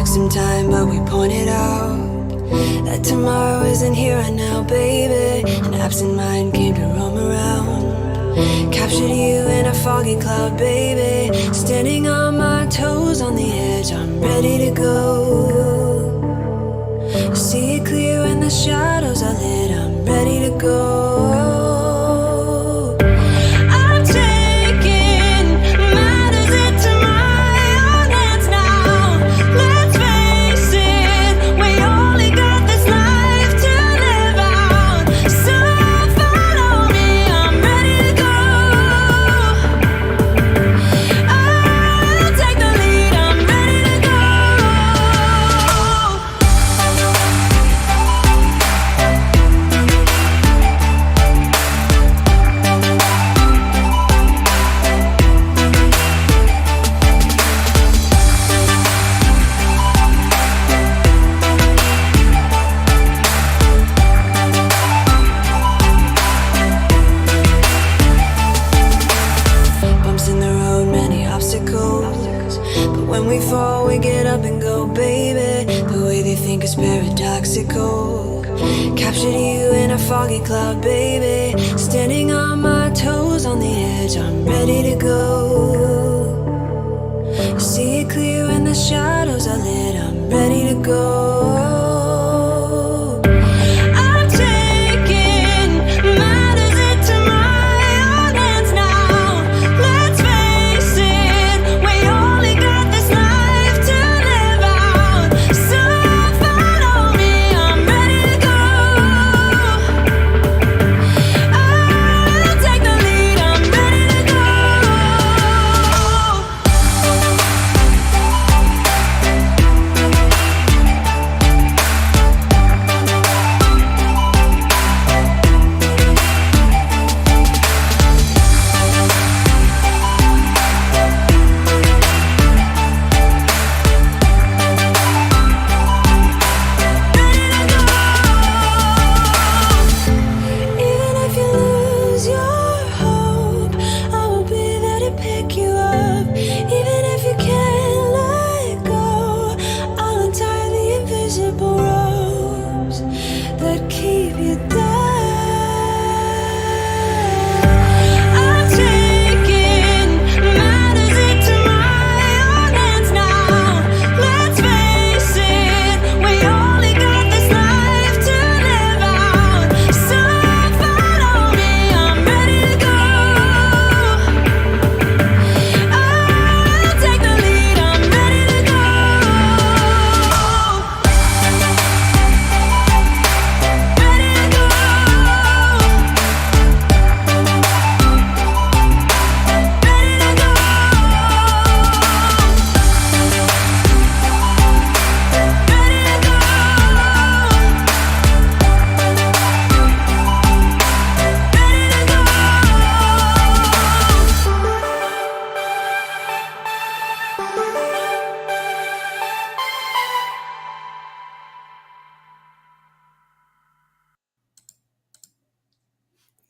took some time, but we pointed out that tomorrow isn't here right now, baby. An absent mind came to roam around, captured you in a foggy cloud, baby. Standing on my toes on the edge, I'm ready to go. See it clear when the shadows are lit, I'm ready to go. Captured you in a foggy cloud, baby. Standing on my toes on the edge, I'm ready to go. See it clear when the shadows are lit, I'm ready to go.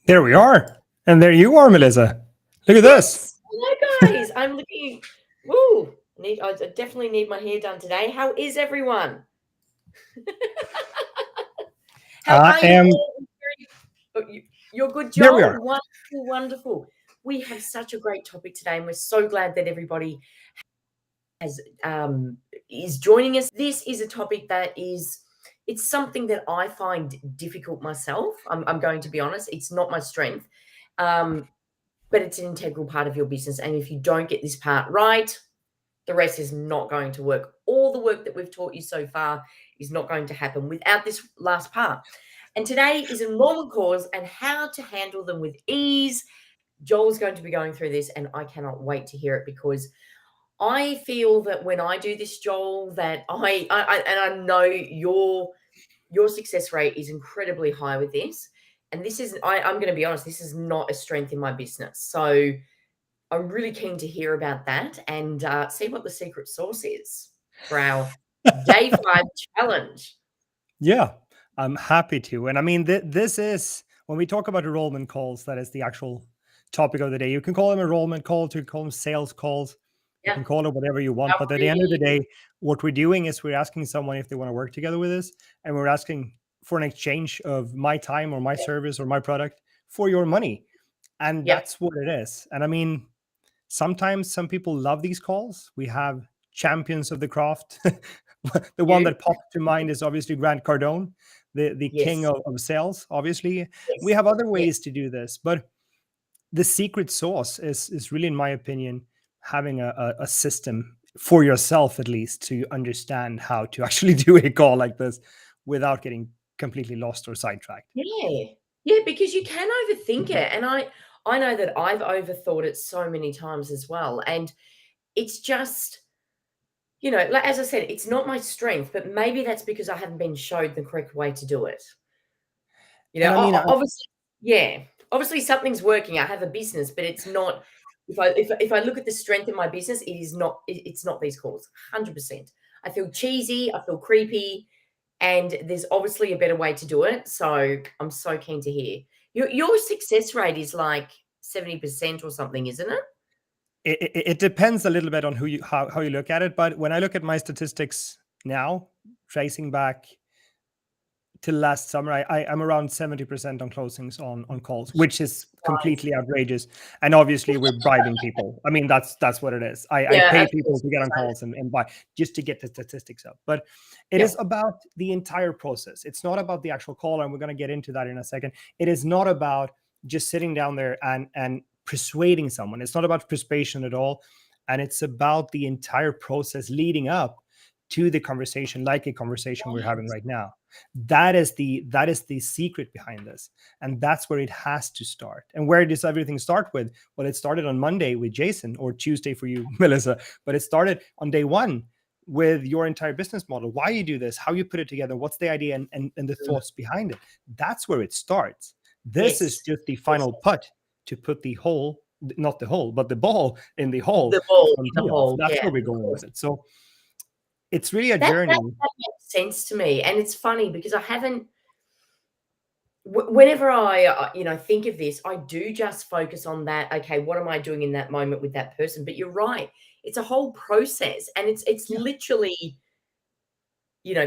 There we are. And there you are, Melissa. Look at this. Hello, guys. I'm looking. Woo. I definitely need my hair done today. How is everyone? How are you? You're good, Joel. There we are. Wonderful, wonderful. We have such a great topic today, and we're so glad that everybody is joining us. This is a topic that it's something that I find difficult myself. I'm going to be honest. It's not my strength, but it's an integral part of your business. And if you don't get this part right, the rest is not going to work. All the work that we've taught you so far is not going to happen without this last part. And today is enrollment calls and how to handle them with ease. Joel's going to be going through this, and I cannot wait to hear it because I feel that when I do this, Joel, that I know your success rate is incredibly high with this. And this is, I'm going to be honest, this is not a strength in my business. So I'm really keen to hear about that and see what the secret sauce is for our day 5 challenge. Yeah, I'm happy to. And I mean, this is, when we talk about enrollment calls, that is the actual topic of the day. You can call them enrollment calls, you can call them sales calls. You Yeah. can call it whatever you want, How but at the end of the really day, what we're doing is we're asking someone if they want to work together with us, and we're asking for an exchange of my time or my yeah. service or my product for your money. And Yep. that's what it is. And I mean, sometimes some people love these calls. We have champions of the craft. The one You? that popped to mind is obviously Grant Cardone, the king Yes. of sales, obviously. We Yes. have other Yes. ways to do this, but the secret sauce is really, in my opinion, having a system for yourself, at least, to understand how to actually do a call like this without getting completely lost or sidetracked. Yeah. Yeah, because you can overthink it, and I know that I've overthought it so many times as well, and it's just, like as I said, it's not my strength, but maybe that's because I haven't been showed the correct way to do it. And I mean, Obviously, yeah, obviously something's working. I have a business, but it's not. If I look at the strength of my business, it is not. It's not these calls. 100%. I feel cheesy. I feel creepy, and there's obviously a better way to do it. So I'm so keen to hear your success rate is like 70% or something, isn't it? it depends a little bit on how you look at it. But when I look at my statistics now, tracing back till last summer, I'm around 70% on closings on calls, which is Right. completely outrageous. And obviously, we're bribing people. I mean, that's what it is. I Yeah, pay of people course. to get on So, calls and buy just to get the statistics up. But it is yeah. about the entire process. It's not about the actual call, and we're going to get into that in a second. It is not about just sitting down there and persuading someone. It's not about persuasion at all, and it's about the entire process leading up to the conversation, like a conversation we're having Right. right now. That is the secret behind this, and that's where it has to start. And where does everything start with? Well, it started on Monday with Jason, or Tuesday for you, Melissa, but it started on day one with your entire business model, why you do this, how you put it together, what's the idea, and the Mm. thoughts behind it. That's where it starts. This is Yes. just the Yes. final putt to put the hole, not the hole, but the ball in the hole The ball from in the tee off. hole. That's Yeah, where we're of going with course. it. So it's really a That journey. makes sense to me, and it's funny because I haven't whenever I, think of this, I do just focus on that, "Okay, what am I doing in that moment with that person?" But you're right, it's a whole process, and it's Yeah, literally,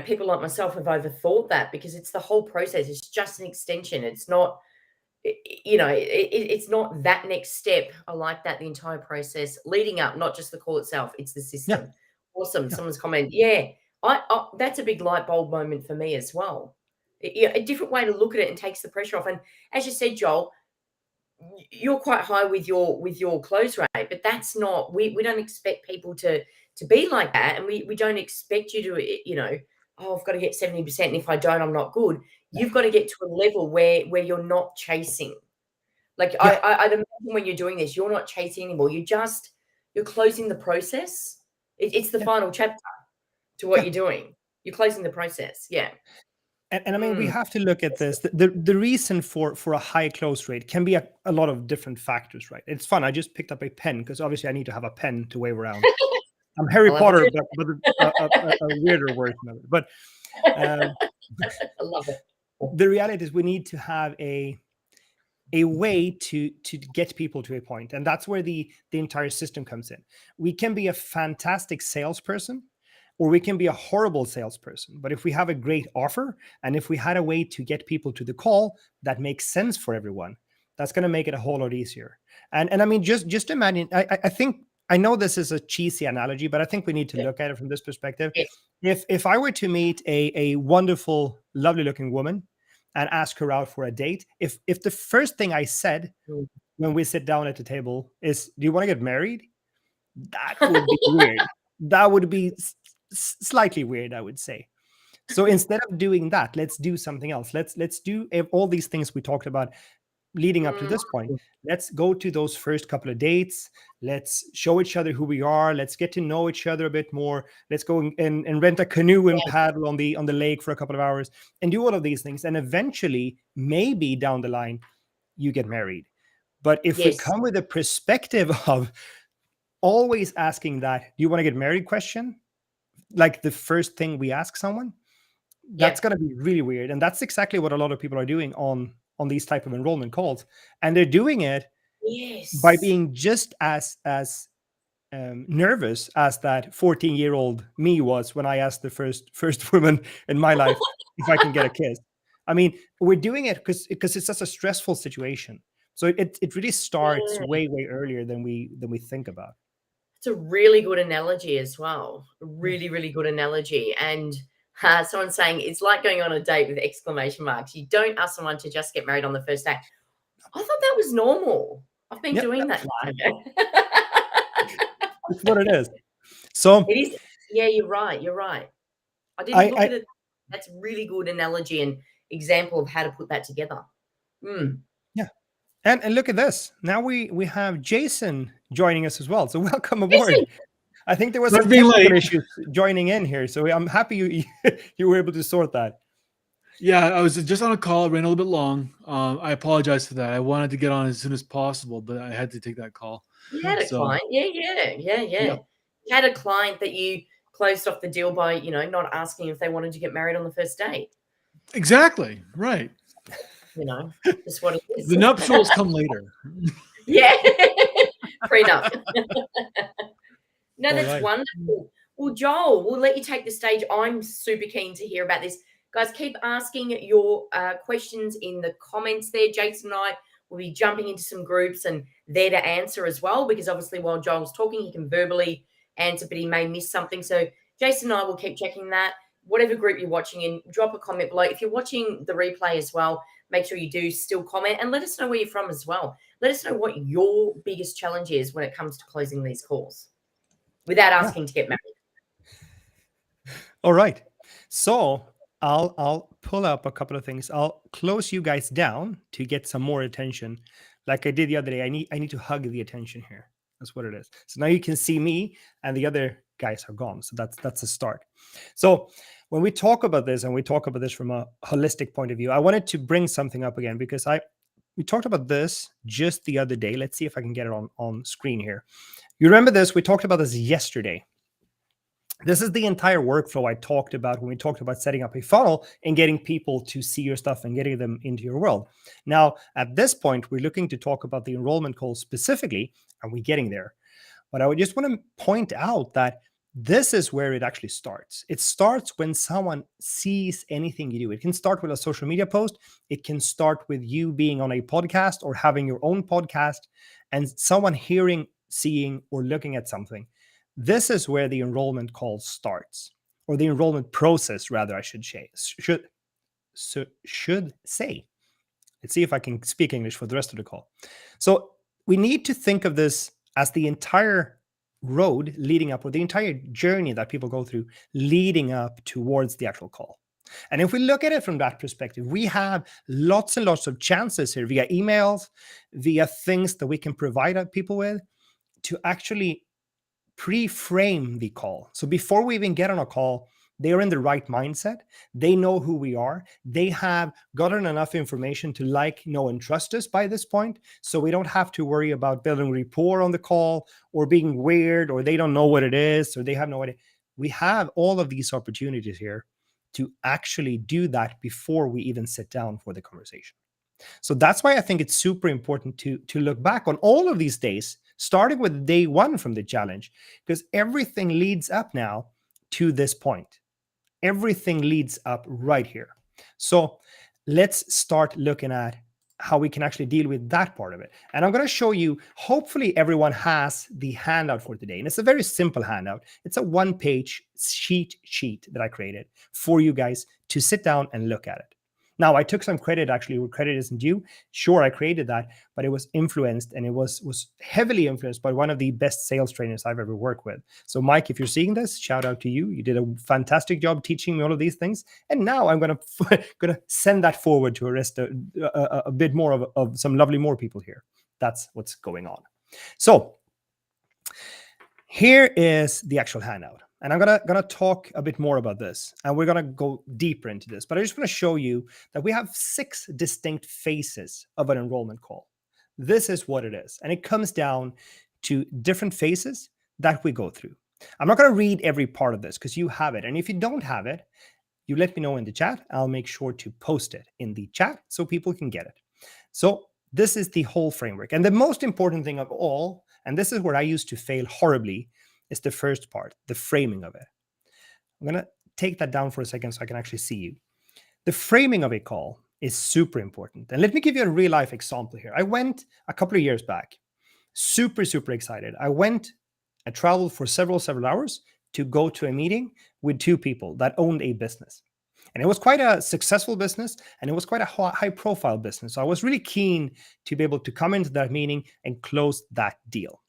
people like myself have overthought that because it's the whole process, it's just an extension, it's not it's not that next step. I like that, the entire process leading up, not just the call itself, it's the yeah, system. Awesome. yeah, Someone's comment. Yeah, I that's a big light bulb moment for me as well. Yeah, a different way to look at it and takes the pressure off. And as you said, Joel, you're quite high with your close rate, but that's not we don't expect people to be like that, and we don't expect you to oh, I've got to get 70%, and if I don't, I'm not good. yeah, You've got to get to a level where you're not chasing. Like, yeah, I'd imagine when you're doing this, you're not chasing anymore. You're closing the process. It's the yeah, final chapter to what yeah. you're doing. You're closing the process. Yeah. And I mean, we Mm. have to look at this. The reason for a high close rate can be a lot of different factors, right? It's fun. I just picked up a pen because obviously I need to have a pen to wave around. I'm Harry I'll have a Potter, drink. but a weirder version of it. But um, I love it. the reality is, we need to have a way to get people to a point, and that's where the entire system comes in. We can be a fantastic salesperson, or we can be a horrible salesperson, but if we have a great offer, and if we had a way to get people to the call that makes sense for everyone, that's going to make it a whole lot easier. And I mean, just imagine, I think, I know this is a cheesy analogy, but I think we need to Yeah. look at it from this perspective. Yes. If I were to meet a wonderful, lovely looking woman and ask her out for a date, if the first thing I said Mm. when we sit down at the table is, "Do you want to get married?" That would be weird. That would be slightly weird, I would say. So instead of doing that, let's do something else. Let's do all these things we talked about leading up to Mm. this point. Let's go to those first couple of dates. Let's show each other who we are. Let's get to know each other a bit more. Let's go and rent a canoe and Yeah. paddle on the lake for a couple of hours and do all of these things. And eventually, maybe down the line, you get married. But if we Yes. come with a perspective of always asking that, "Do you want to get married?" question, like the first thing we ask someone, Yeah. that's going to be really weird. And that's exactly what a lot of people are doing on these type of enrollment calls. And they're doing it by Yes. being just as nervous as that 14-year-old me was when I asked the first woman in my life if I can get a kiss. I mean, we're doing it because it's such a stressful situation. So it really starts Yeah. way earlier than we think about. It's a really good analogy as well. A really, really good analogy. And someone's saying it's like going on a date with exclamation marks. You don't ask someone to just get married on the first date. I thought that was normal. I've been Yeah, doing that now. it's what it is. So It is. Yeah, you're right. You're right. I didn't look I at it. That's a really good analogy and example of how to put that together. Mm. yeah, and look at this. Now we have Jason joining us as well. So welcome Listen, aboard. I think there was Sorry some for being technical late. issues joining in here, so I'm happy you were able to sort that. Yeah, I was just on a call. It ran a little bit long. I apologize for that. I wanted to get on as soon as possible, but I had to take that call. you had a So, client. Yeah. yep, You had a client that you closed off the deal by, not asking if they wanted to get married on the first date. exactly. Right. Just what it is. The nuptials come later. Yeah. Prenup. No, All that's right. wonderful. Well, Joel, we'll let you take the stage. I'm super keen to hear about this. Guys, keep asking your questions in the comments there. Jason and I will be jumping into some groups and there to answer as well, because obviously while Joel's talking, he can verbally answer, but he may miss something. So Jason and I will keep checking that. Whatever group you're watching in, drop a comment below. If you're watching the replay as well, make sure you do still comment and let us know where you're from as well. Let us know what your biggest challenge is when it comes to closing these calls without asking to get married. All right. So I'll pull up a couple of things. I'll close you guys down to get some more attention, like I did the other day. I need to hug the attention here. That's what it is. So now you can see me, and the other guys are gone. So that's a start. So when we talk about this, and we talk about this from a holistic point of view, I wanted to bring something up again because we talked about this just the other day. Let's see if I can get it on screen here. You remember this? We talked about this yesterday. This is the entire workflow I talked about when we talked about setting up a funnel and getting people to see your stuff and getting them into your world. Now, at this point, we're looking to talk about the enrollment call specifically, and we're getting there. But I would just want to point out that this is where it actually starts. It starts when someone sees anything you do. It can start with a social media post. It can start with you being on a podcast or having your own podcast and someone hearing, seeing, or looking at something. This is where the enrollment call starts, or the enrollment process, rather, I should say. Should say. Let's see if I can speak English for the rest of the call. So we need to think of this as the entire road leading up, or the entire journey that people go through leading up towards the actual call. And if we look at it from that perspective, we have lots and lots of chances here via emails, via things that we can provide people with to actually pre-frame the call. So before we even get on a call, they are in the right mindset. They know who we are. They have gotten enough information to like, know, and trust us by this point. So we don't have to worry about building rapport on the call or being weird, or they don't know what it is, or they have no idea. We have all of these opportunities here to actually do that before we even sit down for the conversation. So that's why I think it's super important to look back on all of these days, starting with day one from the challenge, because everything leads up now to this point. Everything leads up right here. So let's start looking at how we can actually deal with that part of it. And I'm going to show you, hopefully everyone has the handout for today. And it's a very simple handout. It's a one-page cheat sheet that I created for you guys to sit down and look at it. Now, I took some credit, actually, where credit isn't due. Sure, I created that, but it was influenced, and it was heavily influenced by one of the best sales trainers I've ever worked with. So, Mike, if you're seeing this, shout out to you. You did a fantastic job teaching me all of these things. And now I'm going to send that forward to a bit more of some lovely more people here. That's what's going on. So here is the actual handout. And I'm gonna talk a bit more about this, and we're gonna go deeper into this. But I just want to show you that we have 6 distinct phases of an enrollment call. This is what it is, and it comes down to different phases that we go through. I'm not gonna read every part of this because you have it, and if you don't have it, you let me know in the chat. I'll make sure to post it in the chat so people can get it. So this is the whole framework, and the most important thing of all, And this is where I used to fail horribly, is the first part, the framing of it. I'm going to take that down for a second so I can actually see you. The framing of a call is super important. And let me give you a real life example here. I went a couple of years back, super excited. I traveled for several hours to go to a meeting with two people that owned a business. And it was quite a successful business, and it was quite a high profile business. So I was really keen to be able to come into that meeting and close that deal.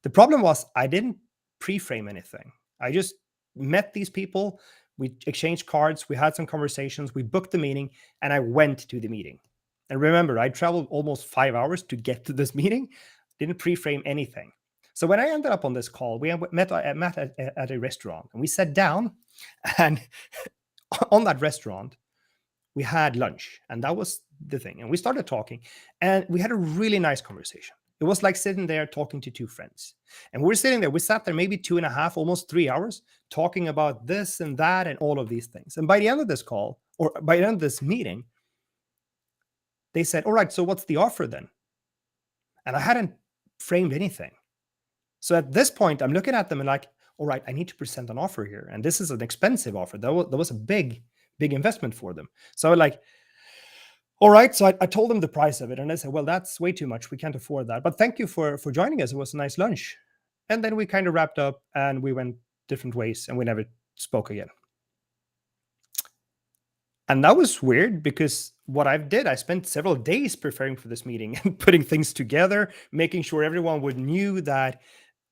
The problem was I didn't pre-frame anything. I just met these people, we exchanged cards, we had some conversations, we booked the meeting, and I went to the meeting. And remember, I traveled almost 5 hours to get to this meeting, didn't pre-frame anything. So when I ended up on this call, we met at a restaurant, and we sat down, and on that restaurant, we had lunch, and that was the thing. And we started talking, and we had a really nice conversation. It was like sitting there talking to two friends. And we're sitting there, we sat there maybe 2.5, almost 3 hours, talking about this and that and all of these things. And by the end of this call, or by the end of this meeting, they said, all right, so what's the offer then? And I hadn't framed anything. So at this point, I'm looking at them and like, all right, I need to present an offer here. And this is an expensive offer. That was a big investment for them. So I was like, all right. So I told them the price of it. And they said, well, that's way too much. We can't afford that. But thank you for joining us. It was a nice lunch. And then we kind of wrapped up and we went different ways and we never spoke again. And that was weird because what I did, I spent several days preparing for this meeting and putting things together, making sure everyone would knew that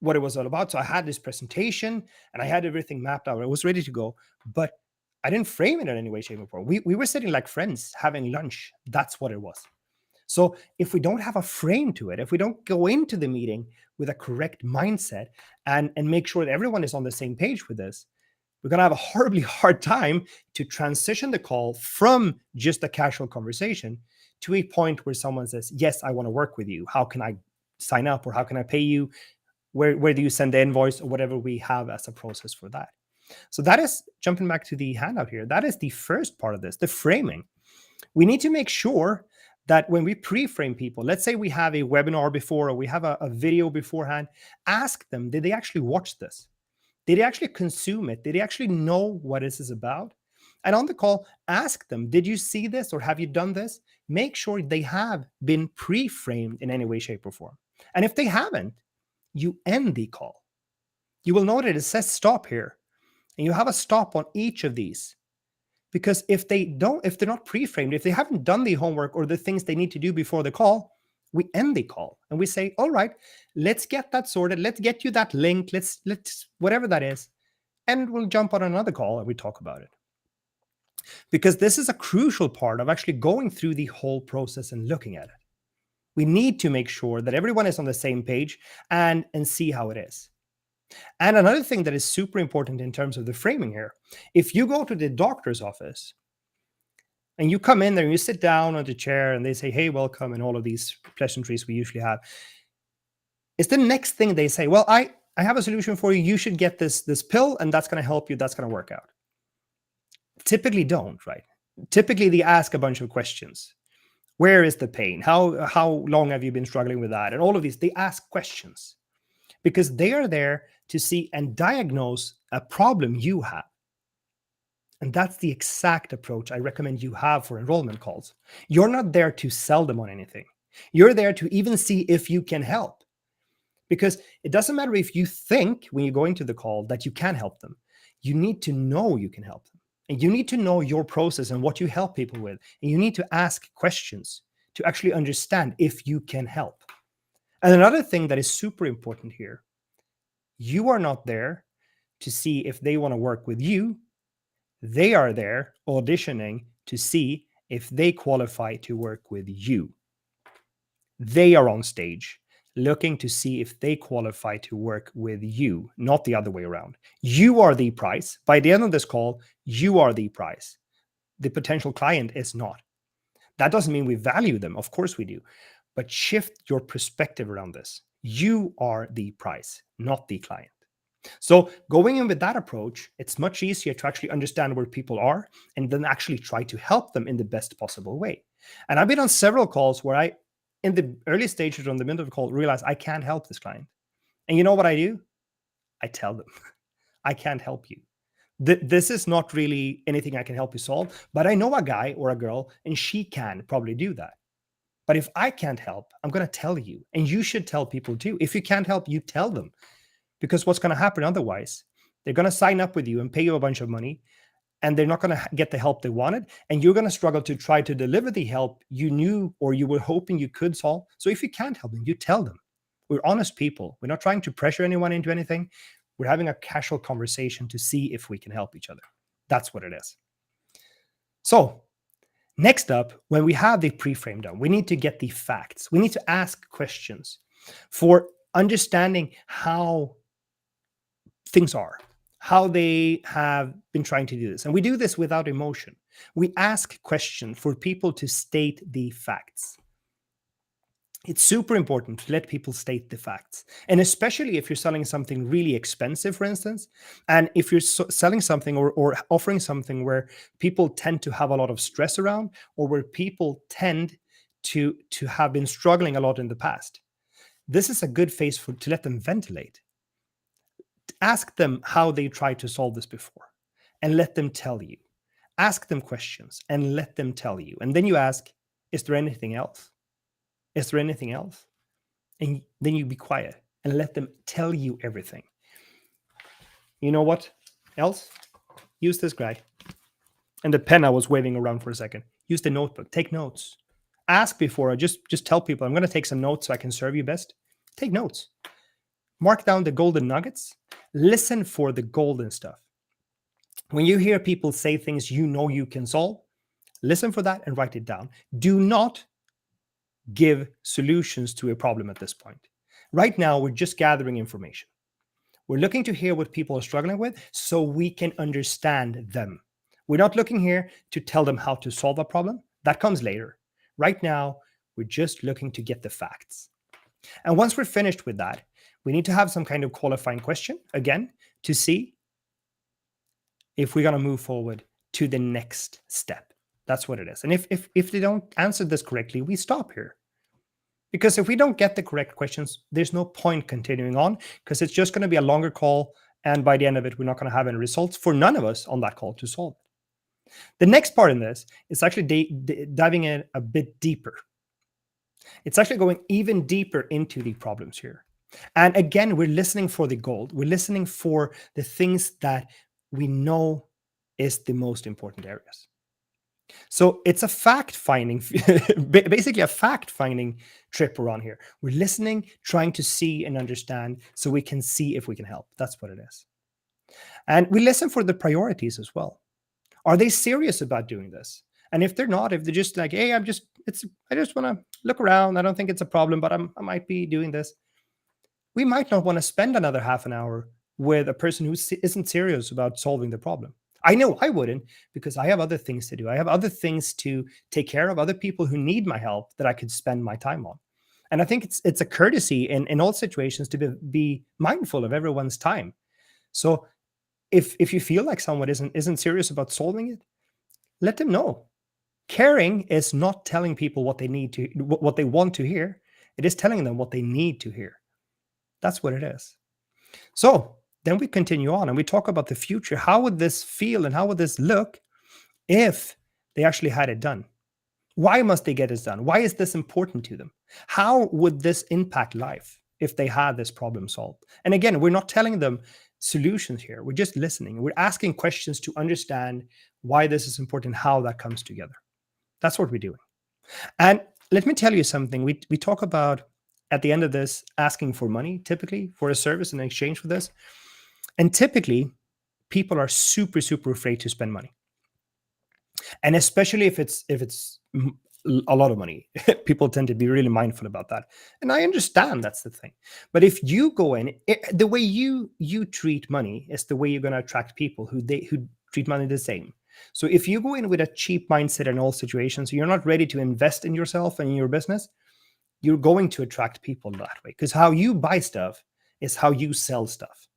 what it was all about. So I had this presentation and I had everything mapped out. It was ready to go, but I didn't frame it in any way, shape, or form. We were sitting like friends having lunch. That's what it was. So if we don't have a frame to it, if we don't go into the meeting with a correct mindset and make sure that everyone is on the same page with this, we're going to have a horribly hard time to transition the call from just a casual conversation to a point where someone says, yes, I want to work with you. How can I sign up, or how can I pay you? Where do you send the invoice, or whatever we have as a process for that? So that is, jumping back to the handout here, that is the first part of this, the framing. We need to make sure that when we pre-frame people, let's say we have a webinar before, or we have a video beforehand, ask them, did they actually watch this? Did they actually consume it? Did they actually know what this is about? And on the call, ask them, did you see this, or have you done this? Make sure they have been pre-framed in any way, shape, or form. And if they haven't, you end the call. You will note it says stop here. And you have a stop on each of these. Because if they're not pre-framed, if they haven't done the homework or the things they need to do before the call, we end the call and we say, all right, let's get that sorted. Let's get you that link. Let's whatever that is. And we'll jump on another call and we talk about it. Because this is a crucial part of actually going through the whole process and looking at it. We need to make sure that everyone is on the same page and see how it is. And another thing that is super important in terms of the framing here, if you go to the doctor's office and you come in there and you sit down on the chair and they say, hey, welcome, and all of these pleasantries we usually have, is the next thing they say, well, I have a solution for you. You should get this pill and that's going to help you. That's going to work out. Typically don't, right? Typically they ask a bunch of questions. Where is the pain? How long have you been struggling with that? And all of these, they ask questions because they are there to see and diagnose a problem you have. And that's the exact approach I recommend you have for enrollment calls. You're not there to sell them on anything. You're there to even see if you can help. Because it doesn't matter if you think when you go into the call that you can help them. You need to know you can help them. And you need to know your process and what you help people with. And you need to ask questions to actually understand if you can help. And another thing that is super important here, you are not there to see if they want to work with you. They are there auditioning to see if they qualify to work with you. They are on stage looking to see if they qualify to work with you, not the other way around. You are the price. By the end of this call, you are the price. The potential client is not. That doesn't mean we value them. Of course we do. But shift your perspective around this. You are the price, not the client. So going in with that approach, it's much easier to actually understand where people are and then actually try to help them in the best possible way. And I've been on several calls where in the early stages or in the middle of the call realize I can't help this client. And you know what I do? I tell them, I can't help you. This is not really anything I can help you solve, but I know a guy or a girl and she can probably do that. But if I can't help, I'm going to tell you. And you should tell people too. If you can't help, you tell them. Because what's going to happen otherwise? They're going to sign up with you and pay you a bunch of money, and they're not going to get the help they wanted. And you're going to struggle to try to deliver the help you knew or you were hoping you could solve. So if you can't help them, you tell them. We're honest people. We're not trying to pressure anyone into anything. We're having a casual conversation to see if we can help each other. That's what it is. So next up, when we have the pre-frame done, we need to get the facts. We need to ask questions for understanding how things are, how they have been trying to do this. And we do this without emotion. We ask questions for people to state the facts. It's super important to let people state the facts. And especially if you're selling something really expensive, for instance, and if you're selling something or offering something where people tend to have a lot of stress around, or where people tend to have been struggling a lot in the past. This is a good phase to let them ventilate. Ask them how they tried to solve this before and let them tell you. Ask them questions and let them tell you. And then you ask, is there anything else? Is there anything else? And then you be quiet and let them tell you everything. You know what else? Use this guy. And the pen I was waving around for a second. Use the notebook. Take notes. Ask before. Just tell people, I'm going to take some notes so I can serve you best. Take notes. Mark down the golden nuggets. Listen for the golden stuff. When you hear people say things you know you can solve, listen for that and write it down. Do not give solutions to a problem at this point. Right now, we're just gathering information. We're looking to hear what people are struggling with so we can understand them. We're not looking here to tell them how to solve a problem. That comes later. Right now, we're just looking to get the facts. And once we're finished with that, we need to have some kind of qualifying question, again, to see if we're going to move forward to the next step. That's what it is. And if they don't answer this correctly, we stop here. Because if we don't get the correct questions, there's no point continuing on, because it's just going to be a longer call. And by the end of it, we're not going to have any results for none of us on that call to solve it. The next part in this is actually diving in a bit deeper. It's actually going even deeper into the problems here. And again, we're listening for the gold. We're listening for the things that we know is the most important areas. So it's a fact-finding, basically a fact-finding trip we're on here. We're listening, trying to see and understand so we can see if we can help. That's what it is. And we listen for the priorities as well. Are they serious about doing this? And if they're not, if they're just like, hey, I just want to look around. I don't think it's a problem, but I might be doing this. We might not want to spend another half an hour with a person who isn't serious about solving the problem. I know I wouldn't, because I have other things to do. I have other things to take care of, other people who need my help that I could spend my time on. And I think it's a courtesy in all situations to be mindful of everyone's time. So if you feel like someone isn't serious about solving it, let them know. Caring is not telling people what they need to, what they want to hear. It is telling them what they need to hear. That's what it is. So then we continue on and we talk about the future. How would this feel and how would this look if they actually had it done? Why must they get it done? Why is this important to them? How would this impact life if they had this problem solved? And again, we're not telling them solutions here. We're just listening. We're asking questions to understand why this is important, how that comes together. That's what we're doing. And let me tell you something. We talk about at the end of this asking for money, typically for a service in exchange for this. And typically, people are super, super afraid to spend money. And especially if it's a lot of money, people tend to be really mindful about that. And I understand that's the thing. But if you go in, the way you treat money is the way you're going to attract people who treat money the same. So if you go in with a cheap mindset in all situations, you're not ready to invest in yourself and in your business, you're going to attract people that way. Because how you buy stuff is how you sell stuff.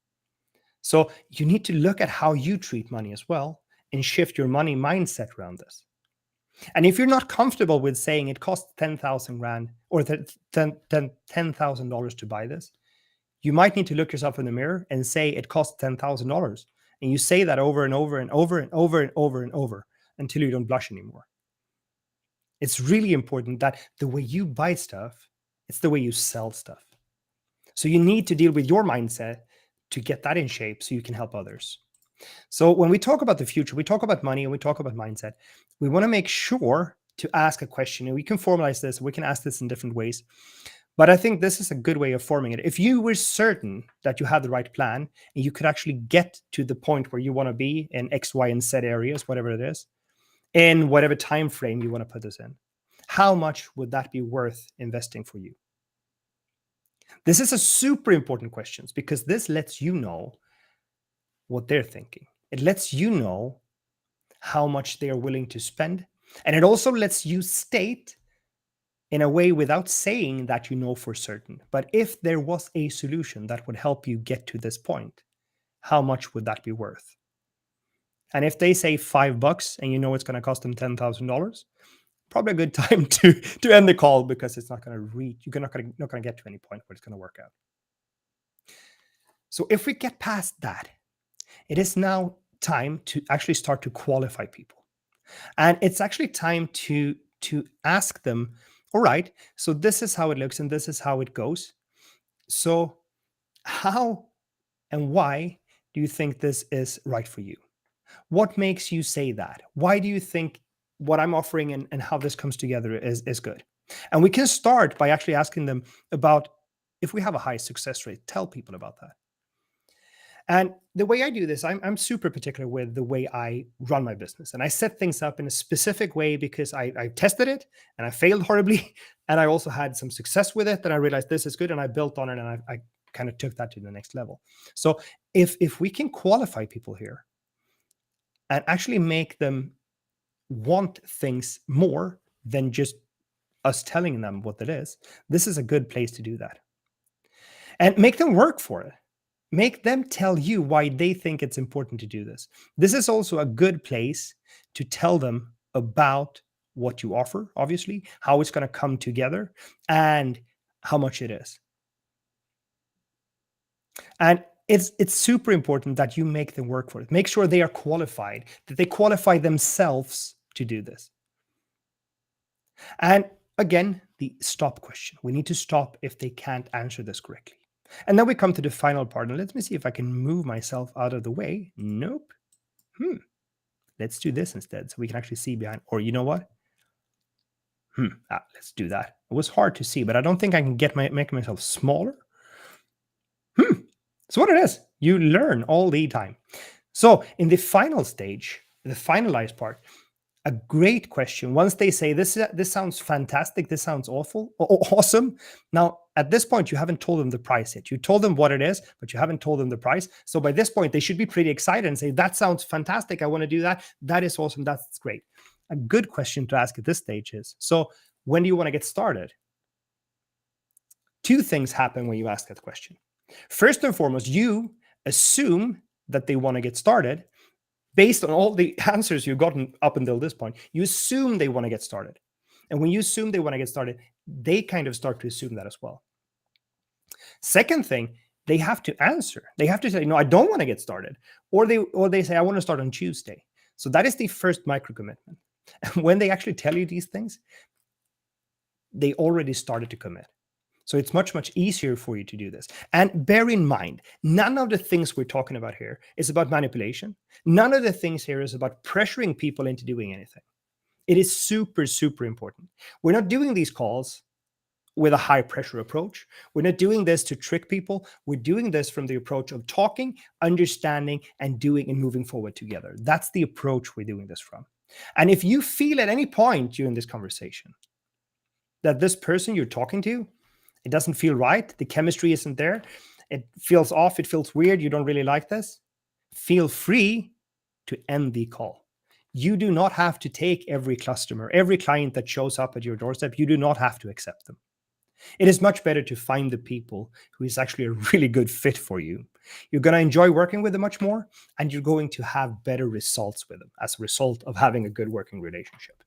So you need to look at how you treat money as well and shift your money mindset around this. And if you're not comfortable with saying it costs 10,000 grand or $10,000 to buy this, you might need to look yourself in the mirror and say it costs $10,000. And you say that over and over and over and over and over and over until you don't blush anymore. It's really important that the way you buy stuff, it's the way you sell stuff. So you need to deal with your mindset to get that in shape so you can help others. So when we talk about the future, we talk about money and we talk about mindset. We want to make sure to ask a question, and we can formalize this. We can ask this in different ways. But I think this is a good way of forming it. If you were certain that you had the right plan and you could actually get to the point where you want to be in X, Y, and Z areas, whatever it is, in whatever time frame you want to put this in, how much would that be worth investing for you? This is a super important question because this lets you know what they're thinking. It lets you know how much they are willing to spend. And it also lets you state in a way without saying that you know for certain. But if there was a solution that would help you get to this point, how much would that be worth? And if they say $5 and you know it's going to cost them $10,000, probably a good time to end the call because it's not going to reach, you're not going to get to any point where it's going to work out. So if we get past that, it is now time to actually start to qualify people. And it's actually time to ask them, all right, so this is how it looks and this is how it goes. So how and why do you think this is right for you? What makes you say that? Why do you think what I'm offering and how this comes together is good? And we can start by actually asking them about if we have a high success rate, tell people about that. And the way I do this, I'm super particular with the way I run my business. And I set things up in a specific way because I tested it and I failed horribly. And I also had some success with it. And I realized this is good. And I built on it and I kind of took that to the next level. So if we can qualify people here and actually make them want things more than just us telling them what it is, this is a good place to do that. And make them work for it. Make them tell you why they think it's important to do this. This is also a good place to tell them about what you offer, obviously, how it's going to come together, and how much it is. And it's super important that you make them work for it. Make sure they are qualified, that they qualify themselves to do this. And again, the stop question. We need to stop if they can't answer this correctly. And then we come to the final part. And let me see if I can move myself out of the way. Nope. Let's do this instead so we can actually see behind. Or you know what? Let's do that. It was hard to see, but I don't think I can make myself smaller. So what it is, you learn all the time. So in the final stage, the finalized part, a great question. Once they say this sounds fantastic, this sounds awesome. Now, at this point, you haven't told them the price yet. You told them what it is, but you haven't told them the price. So by this point, they should be pretty excited and say, that sounds fantastic. I want to do that. That is awesome. That's great. A good question to ask at this stage is, so when do you want to get started? Two things happen when you ask that question. First and foremost, you assume that they want to get started. Based on all the answers you've gotten up until this point, you assume they want to get started. And when you assume they want to get started, they kind of start to assume that as well. Second thing, they have to answer. They have to say, no, I don't want to get started. Or they say, I want to start on Tuesday. So that is the first micro commitment. And when they actually tell you these things, they already started to commit. So it's much, much easier for you to do this. And bear in mind, none of the things we're talking about here is about manipulation. None of the things here is about pressuring people into doing anything. It is super, super important. We're not doing these calls with a high pressure approach. We're not doing this to trick people. We're doing this from the approach of talking, understanding, and doing and moving forward together. That's the approach we're doing this from. And if you feel at any point during this conversation that this person you're talking to, it doesn't feel right, the chemistry isn't there, it feels off, it feels weird, you don't really like this, feel free to end the call. You do not have to take every customer, every client that shows up at your doorstep, you do not have to accept them. It is much better to find the people who is actually a really good fit for you. You're going to enjoy working with them much more, and you're going to have better results with them as a result of having a good working relationship.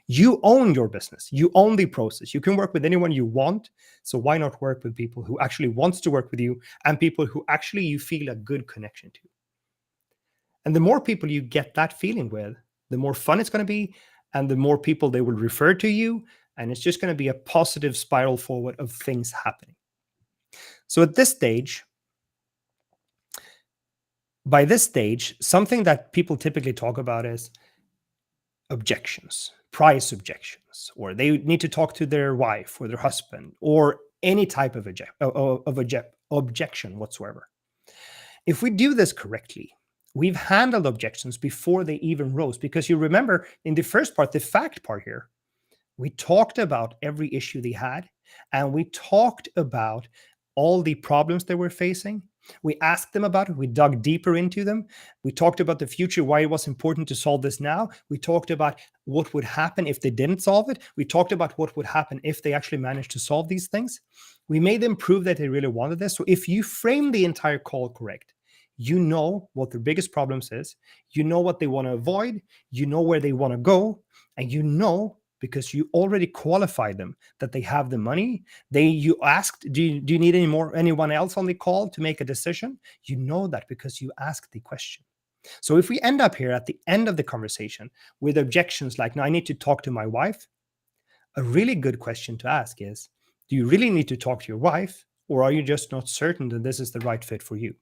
You own your business. You own the process. You can work with anyone you want. So why not work with people who actually wants to work with you and people who actually you feel a good connection to? And the more people you get that feeling with, the more fun it's going to be, and the more people they will refer to you. And it's just going to be a positive spiral forward of things happening. So at this stage, by this stage, something that people typically talk about is objections, price objections, or they need to talk to their wife or their husband, or any type of objection whatsoever. If we do this correctly, we've handled objections before they even rose. Because you remember in the first part, the fact part here, we talked about every issue they had, and we talked about all the problems they were facing. We asked them about it. We dug deeper into them. We talked about the future, why it was important to solve this now. We talked about what would happen if they didn't solve it. We talked about what would happen if they actually managed to solve these things. We made them prove that they really wanted this. So if you frame the entire call correct, you know what their biggest problems is. You know what they want to avoid. You know where they want to go. And you know, because you already qualified them, that they have the money. You asked, do you need anyone else on the call to make a decision? You know that because you asked the question. So if we end up here at the end of the conversation with objections like, no, I need to talk to my wife, a really good question to ask is, do you really need to talk to your wife, or are you just not certain that this is the right fit for you?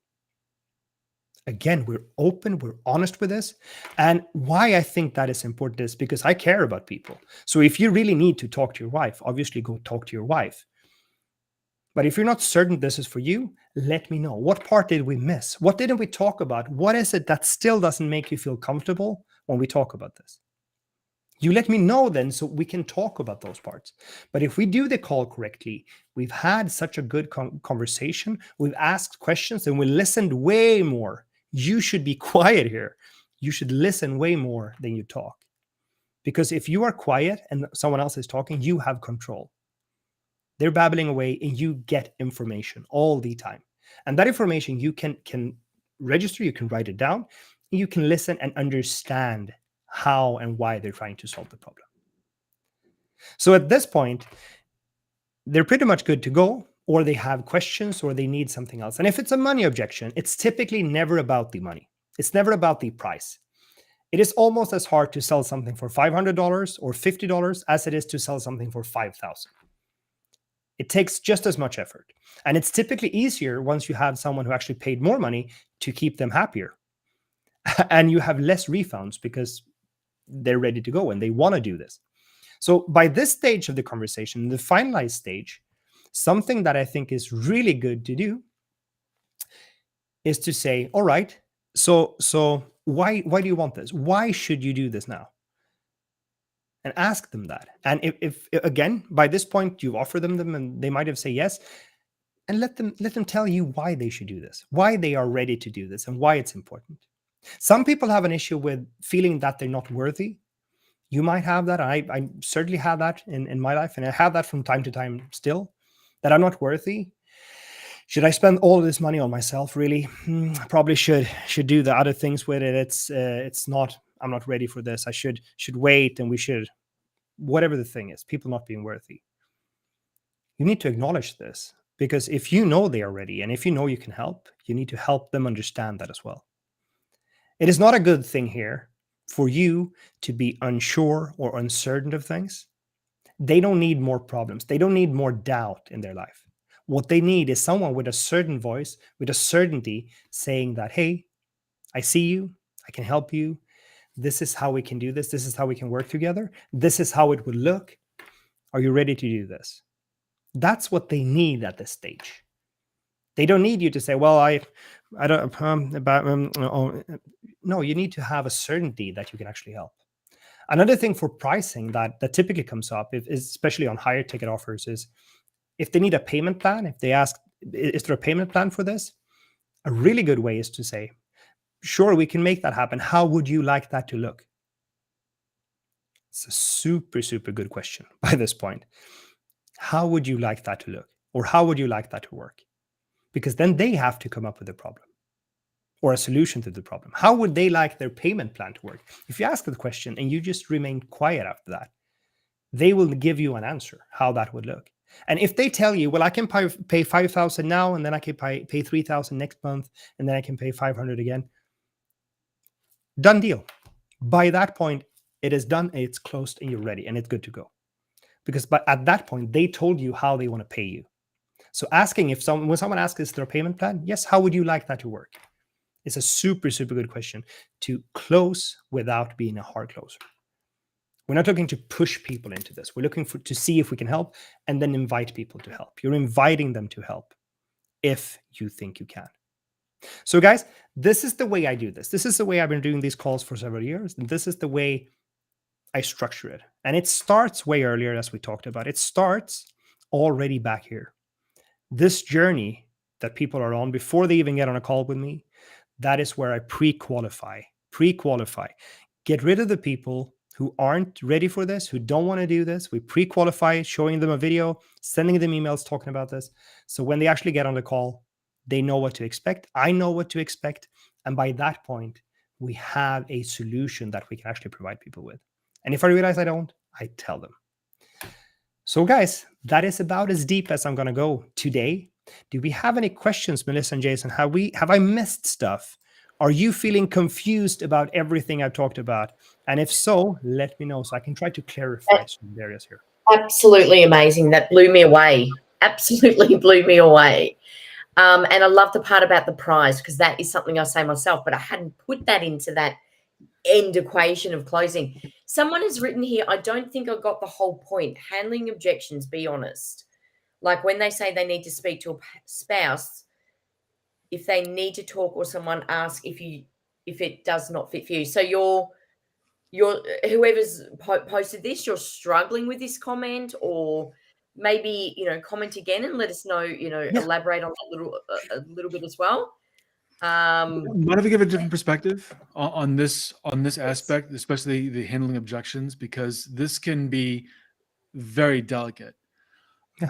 Again, we're open, we're honest with this. And why I think that is important is because I care about people. So if you really need to talk to your wife, obviously go talk to your wife. But if you're not certain this is for you, let me know. What part did we miss? What didn't we talk about? What is it that still doesn't make you feel comfortable when we talk about this? You let me know then so we can talk about those parts. But if we do the call correctly, we've had such a good conversation, we've asked questions, and we listened way more. You should be quiet here. You should listen way more than you talk. Because if you are quiet and someone else is talking, you have control. They're babbling away and you get information all the time. And that information you can register, you can write it down, and you can listen and understand how and why they're trying to solve the problem. So at this point, they're pretty much good to go, or they have questions, or they need something else. And if it's a money objection, it's typically never about the money. It's never about the price. It is almost as hard to sell something for $500 or $50 as it is to sell something for $5,000. It takes just as much effort. And it's typically easier once you have someone who actually paid more money to keep them happier. And you have less refunds because they're ready to go and they want to do this. So by this stage of the conversation, the finalized stage, something that I think is really good to do is to say, all right, so why do you want this? Why should you do this now? And ask them that. And if again, by this point, you've offered them and they might have said yes, and let them tell you why they should do this, why they are ready to do this, and why it's important. Some people have an issue with feeling that they're not worthy. You might have that. I certainly have that in my life, and I have that from time to time still, that I'm not worthy. Should I spend all of this money on myself? Really? Probably should do the other things with it. It's not. I'm not ready for this. I should wait, and we should. Whatever the thing is, people not being worthy. You need to acknowledge this, because if you know they are ready, and if you know you can help, you need to help them understand that as well. It is not a good thing here for you to be unsure or uncertain of things. They don't need more problems. They don't need more doubt in their life. What they need is someone with a certain voice, with a certainty, saying that, hey, I see you, I can help you. This is how we can do this. This is how we can work together. This is how it would look. Are you ready to do this? That's what they need at this stage. They don't need you to say, well, I don't, no, you need to have a certainty that you can actually help. Another thing for pricing that typically comes up, especially on higher ticket offers, is if they need a payment plan. If they ask, is there a payment plan for this? A really good way is to say, sure, we can make that happen. How would you like that to look? It's a super, super good question by this point. How would you like that to look? Or how would you like that to work? Because then they have to come up with a problem. or a solution to the problem? How would they like their payment plan to work? If you ask the question and you just remain quiet after that, they will give you an answer how that would look. And if they tell you, well, I can pay 5,000 now, and then I can pay 3,000 next month, and then I can pay 500 again, done deal. By that point, it is done, it's closed, and you're ready, and it's good to go. Because at that point, they told you how they want to pay you. So asking when someone asks, is there a payment plan? Yes, how would you like that to work? It's a super, super good question to close without being a hard closer. We're not looking to push people into this. We're looking to see if we can help and then invite people to help. You're inviting them to help if you think you can. So guys, this is the way I do this. This is the way I've been doing these calls for several years. And this is the way I structure it. And it starts way earlier, as we talked about. It starts already back here. This journey that people are on before they even get on a call with me, that is where I pre-qualify. Get rid of the people who aren't ready for this, who don't want to do this. We pre-qualify, showing them a video, sending them emails talking about this. So when they actually get on the call, they know what to expect. I know what to expect. And by that point, we have a solution that we can actually provide people with. And if I realize I don't, I tell them. So guys, that is about as deep as I'm going to go today. Do we have any questions, Melissa and Jason? Have I missed stuff? Are you feeling confused about everything I've talked about? And if so, let me know so I can try to clarify some areas here. Absolutely amazing. That blew me away. Absolutely blew me away. And I love the part about the prize, because that is something I say myself, but I hadn't put that into that end equation of closing. Someone has written here, I don't think I got the whole point. Handling objections, be honest. Like when they say they need to speak to a spouse, if they need to talk or someone asks if it does not fit for you. So you're whoever's posted this, you're struggling with this comment, or maybe, comment again and let us know, elaborate on that a little bit as well. Mind if we give a different perspective on this aspect, especially the handling objections, because this can be very delicate.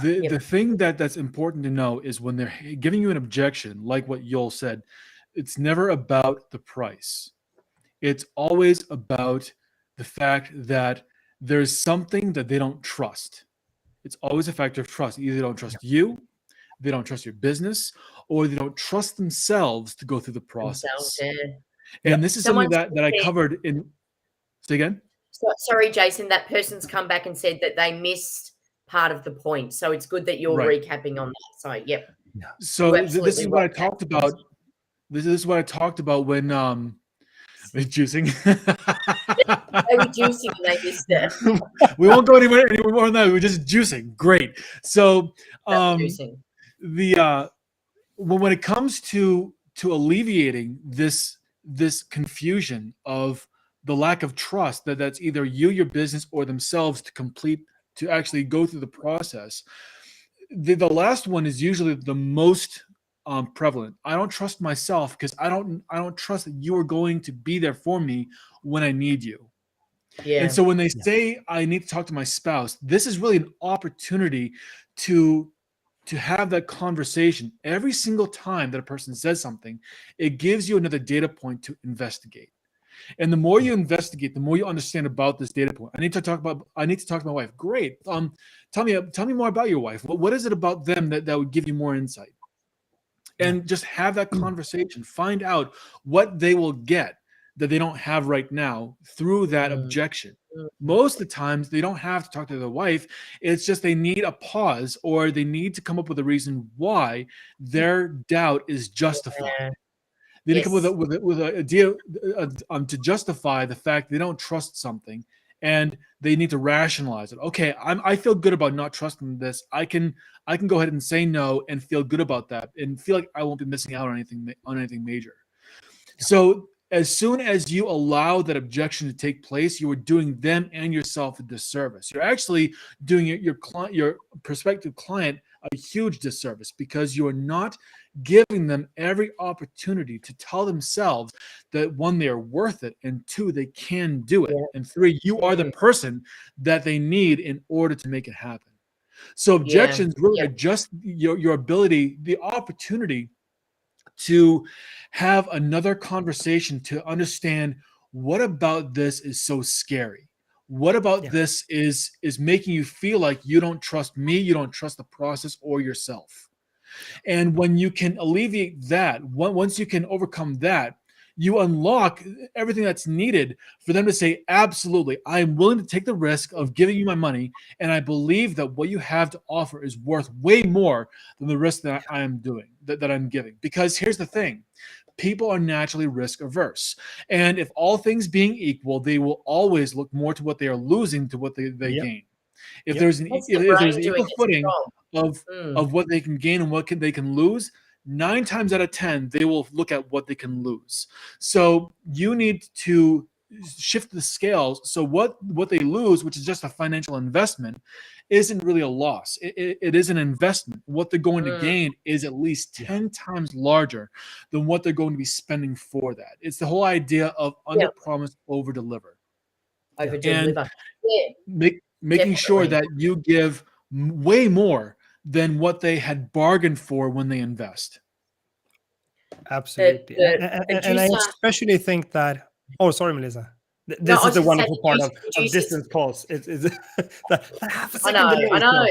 The thing that's important to know is when they're giving you an objection, like what Yoel said, it's never about the price. It's always about the fact that there's something that they don't trust. It's always a factor of trust. Either they don't trust you, they don't trust your business, or they don't trust themselves to go through the process. And this is something that I covered in. Say again? Sorry, Jason, that person's come back and said that they missed part of the point. So it's good that you're recapping on that. So, yep. So this is what I talked about. This is what I talked about when juicing. They were juicing and they missed it. We won't go anywhere more than that. We're just juicing. Great. So Juicing. When it comes to alleviating this confusion of the lack of trust that's either you, your business, or themselves to actually go through the process, the last one is usually the most prevalent. I don't trust myself because I don't trust that you are going to be there for me when I need you. Yeah. And so when they say I need to talk to my spouse, this is really an opportunity to have that conversation. Every single time that a person says something, it gives you another data point to investigate. And the more you investigate, the more you understand about this data point. I need to talk to my wife. Great. Tell me more about your wife. What is it about them that would give you more insight? And just have that conversation. Find out what they will get that they don't have right now through that objection. Most of the times they don't have to talk to their wife. It's just they need a pause, or they need to come up with a reason why their doubt is justified. They need to come up with an idea to justify the fact they don't trust something, and they need to rationalize it. Okay, I feel good about not trusting this. I can go ahead and say no and feel good about that, and feel like I won't be missing out on anything major. So as soon as you allow that objection to take place, you are doing them and yourself a disservice. You're actually doing your prospective client a huge disservice, because you are not giving them every opportunity to tell themselves that, one, they are worth it, and two, they can do it, and three, you are the person that they need in order to make it happen. So objections really are just your ability, the opportunity to have another conversation to understand what about this is so scary. What about Yeah. this is making you feel like you don't trust me, you don't trust the process or yourself. And when you can alleviate that, once you can overcome that, you unlock everything that's needed for them to say, absolutely, I am willing to take the risk of giving you my money. And I believe that what you have to offer is worth way more than the risk that I am doing, that I'm giving. Because here's the thing. People are naturally risk averse. And if all things being equal, they will always look more to what they are losing to what they Yep. gain. If Yep. there's an That's the if there's brain an doing equal its footing job. of what they can gain and what they can lose, 9 times out of 10 they will look at what they can lose. So you need to shift the scales. So what they lose, which is just a financial investment, isn't really a loss. It is an investment. What they're going to gain is at least 10 times larger than what they're going to be spending for that. It's the whole idea of under promise, over deliver, Over and deliver. Yeah, making sure definitely. that you give way more than what they had bargained for when they invest. Absolutely. The And I juicer. especially think that, oh, sorry, Melissa. No, This I is was the going to say wonderful part the of juicers. distance calls. It's that half a I second delay. know.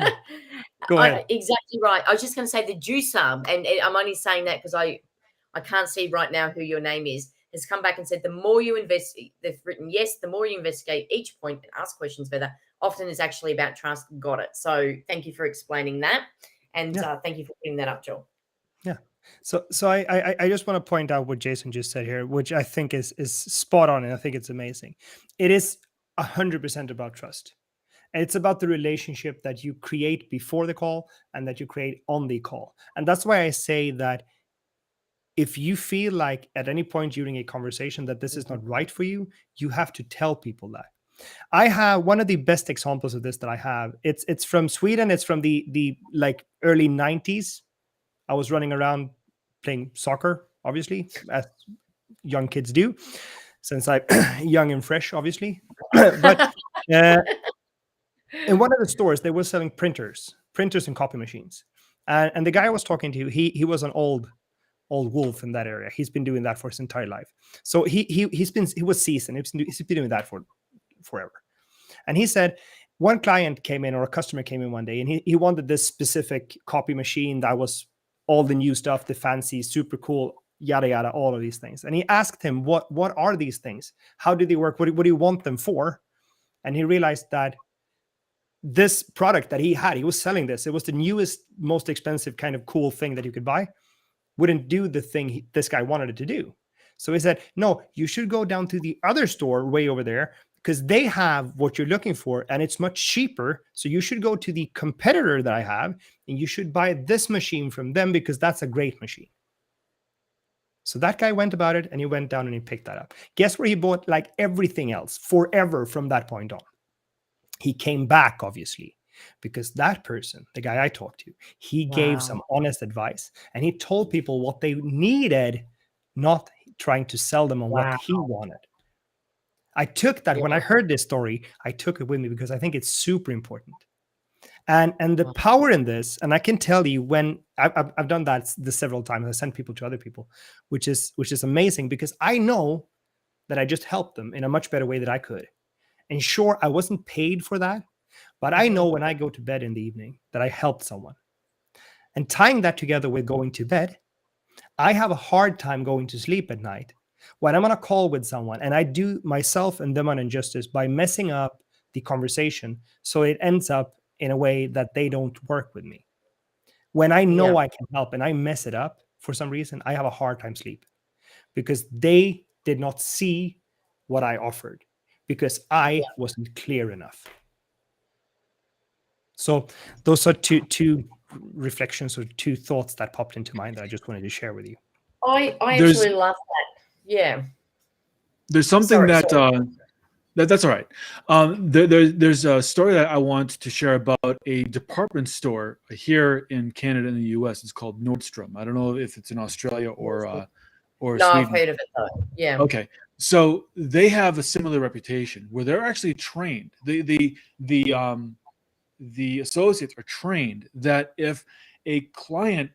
So, go ahead. Exactly right. I was just going to say the juicer, and I'm only saying that because I can't see right now who your name is, has come back and said the more you invest, they've written, yes, the more you investigate each point and ask questions further, often is actually about trust. Got it. So thank you for explaining that. And Yeah. thank you for putting that up, Joel. Yeah. So I just want to point out what Jason just said here, which I think is spot on, and I think it's amazing. It is 100% about trust. And it's about the relationship that you create before the call and that you create on the call. And that's why I say that if you feel like at any point during a conversation that this is not right for you, you have to tell people that. I have one of the best examples of this that I have. It's from Sweden. It's from the like early 90s. I was running around playing soccer, obviously, as young kids do, since I'm young and fresh, obviously. But in one of the stores, they were selling printers and copy machines. And the guy I was talking to, he was an old wolf in that area. He's been doing that for his entire life. So he was seasoned. He's been doing that for forever. And he said one client came in, or a customer came in one day, and he wanted this specific copy machine that was all the new stuff, the fancy, super cool, yada yada, all of these things. And he asked him, what are these things? How do they work? What do you want them for? And he realized that this product that he was selling this, it was the newest, most expensive kind of cool thing that you could buy, wouldn't do the thing this guy wanted it to do. So he said, no, you should go down to the other store way over there because they have what you're looking for and it's much cheaper. So you should go to the competitor that I have and you should buy this machine from them because that's a great machine. So that guy went about it and he went down and he picked that up. Guess where he bought like everything else forever from that point on? He came back, obviously, because that person, the guy I talked to, he gave some honest advice and he told people what they needed, not trying to sell them on what he wanted. I took that when I heard this story, I took it with me because I think it's super important. And the power in this, and I can tell you when I've done that several times, I sent people to other people, which is amazing because I know that I just helped them in a much better way than I could. And sure, I wasn't paid for that, but I know when I go to bed in the evening that I helped someone. And tying that together with going to bed, I have a hard time going to sleep at night when I'm on a call with someone and I do myself and them an injustice by messing up the conversation so it ends up in a way that they don't work with me. When I know I can help and I mess it up for some reason, I have a hard time sleeping because they did not see what I offered because I wasn't clear enough. So those are two reflections or two thoughts that popped into mind that I just wanted to share with you. I actually love that. Yeah. There's something that's all right. There's a story that I want to share about a department store here in Canada and the US. It's called Nordstrom. I don't know if it's in Australia or No, Sweden. I've heard of it though. Yeah. Okay. So they have a similar reputation where they're actually trained. The associates are trained that if a client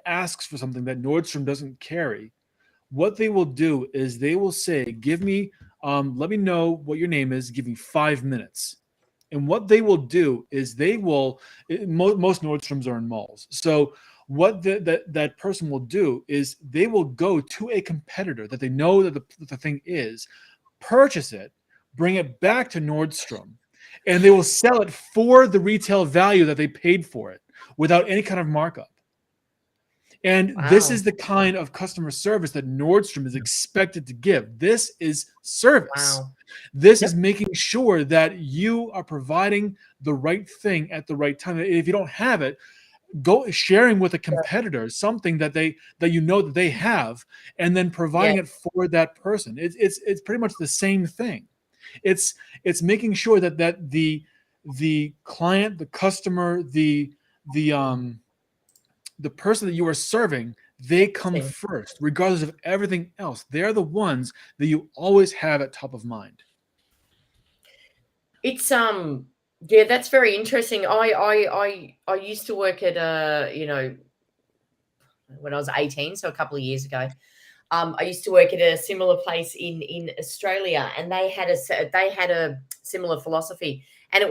asks for something that Nordstrom doesn't carry, what they will do is they will say, give me, let me know what your name is, give me 5 minutes. And what they will do is most Nordstroms are in malls. So what that person will do is they will go to a competitor that they know that the thing is, purchase it, bring it back to Nordstrom, and they will sell it for the retail value that they paid for it without any kind of markup. And this is the kind of customer service that Nordstrom is expected to give. This is service. Wow. This is making sure that you are providing the right thing at the right time. If you don't have it, go sharing with a competitor something that you know that they have, and then providing it for that person. It's pretty much the same thing. It's making sure that the client, the customer, the person that you are serving, they come first, regardless of everything else. They're the ones that you always have at top of mind. It's yeah, that's very interesting. I used to work at when I was 18, so a couple of years ago. I used to work at a similar place in Australia, and they had a similar philosophy. And I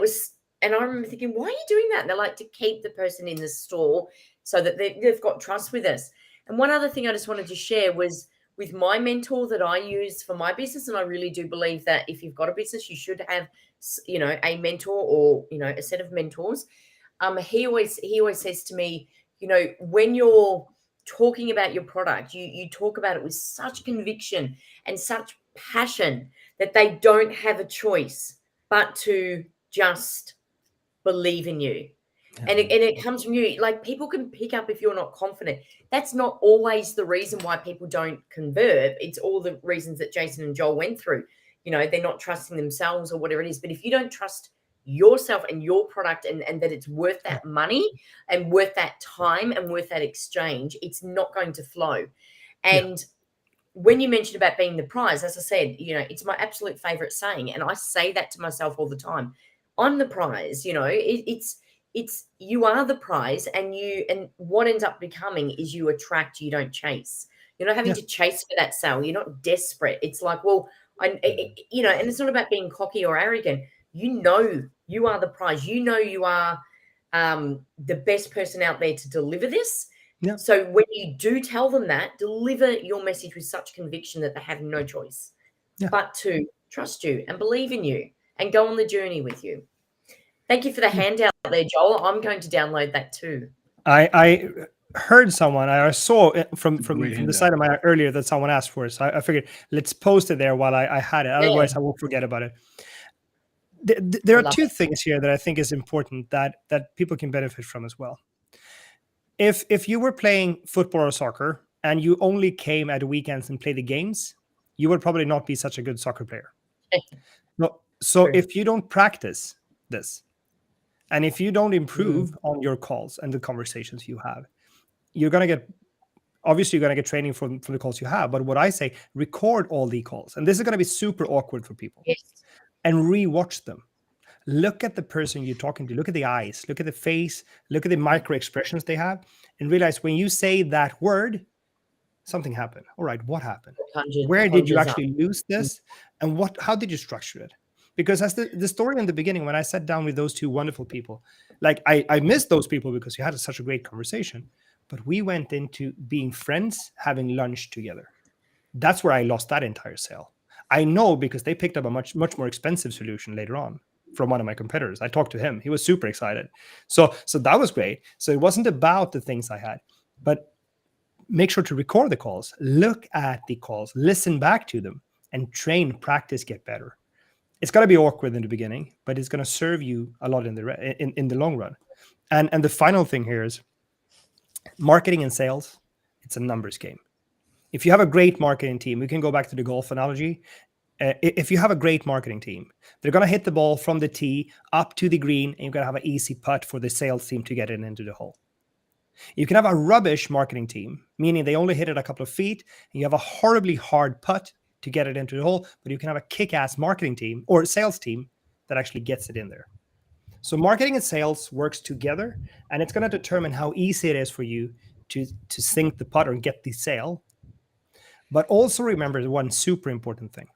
remember thinking, why are you doing that? And they're like, to keep the person in the store so that they've got trust with us. And one other thing I just wanted to share was with my mentor that I use for my business. And I really do believe that if you've got a business, you should have, a mentor or, a set of mentors. He always says to me, when you're talking about your product, you talk about it with such conviction and such passion that they don't have a choice but to just believe in you. And it comes from you. Like, people can pick up if you're not confident. That's not always the reason why people don't convert. It's all the reasons that Jason and Joel went through. They're not trusting themselves or whatever it is. But if you don't trust yourself and your product and that it's worth that money and worth that time and worth that exchange, it's not going to flow. And when you mentioned about being the prize, as I said, it's my absolute favorite saying. And I say that to myself all the time. I'm the prize, it's you are the prize, and what ends up becoming is you attract, you don't chase. You're not having to chase for that sale. You're not desperate. It's like, well, and it's not about being cocky or arrogant. You are the prize. You are the best person out there to deliver this. Yeah. So when you do tell them that, deliver your message with such conviction that they have no choice but to trust you and believe in you and go on the journey with you. Thank you for the handout there, Joel. I'm going to download that too. I heard someone, I saw from the side of my earlier that someone asked for it. So I figured let's post it there while I had it. Otherwise, I won't forget about it. There are two things here that I think is important that people can benefit from as well. If you were playing football or soccer and you only came at the weekends and played the games, you would probably not be such a good soccer player. No. So if you don't practice this, and if you don't improve on your calls and the conversations you have, you're going to get training from the calls you have. But what I say, record all the calls. And this is going to be super awkward for people. Yes. And rewatch them. Look at the person you're talking to. Look at the eyes. Look at the face. Look at the micro expressions they have. And realize when you say that word, something happened. All right, what happened? Where did you actually lose this? And how did you structure it? Because as the story in the beginning, when I sat down with those two wonderful people, like I missed those people because you had such a great conversation, but we went into being friends, having lunch together. That's where I lost that entire sale. I know because they picked up a much more expensive solution later on from one of my competitors. I talked to him. He was super excited. So that was great. So it wasn't about the things I had, but make sure to record the calls, look at the calls, listen back to them, and train, practice, get better. It's going to be awkward in the beginning, but it's going to serve you a lot in the long run. And the final thing here is marketing and sales. It's a numbers game. If you have a great marketing team, we can go back to the golf analogy. If you have a great marketing team, they're going to hit the ball from the tee up to the green, and you're going to have an easy putt for the sales team to get it into the hole. You can have a rubbish marketing team, meaning they only hit it a couple of feet, and you have a horribly hard putt to get it into the hole, but you can have a kick-ass marketing team or sales team that actually gets it in there. So marketing and sales works together, and it's going to determine how easy it is for you to sink the pot or get the sale. But also remember one super important thing.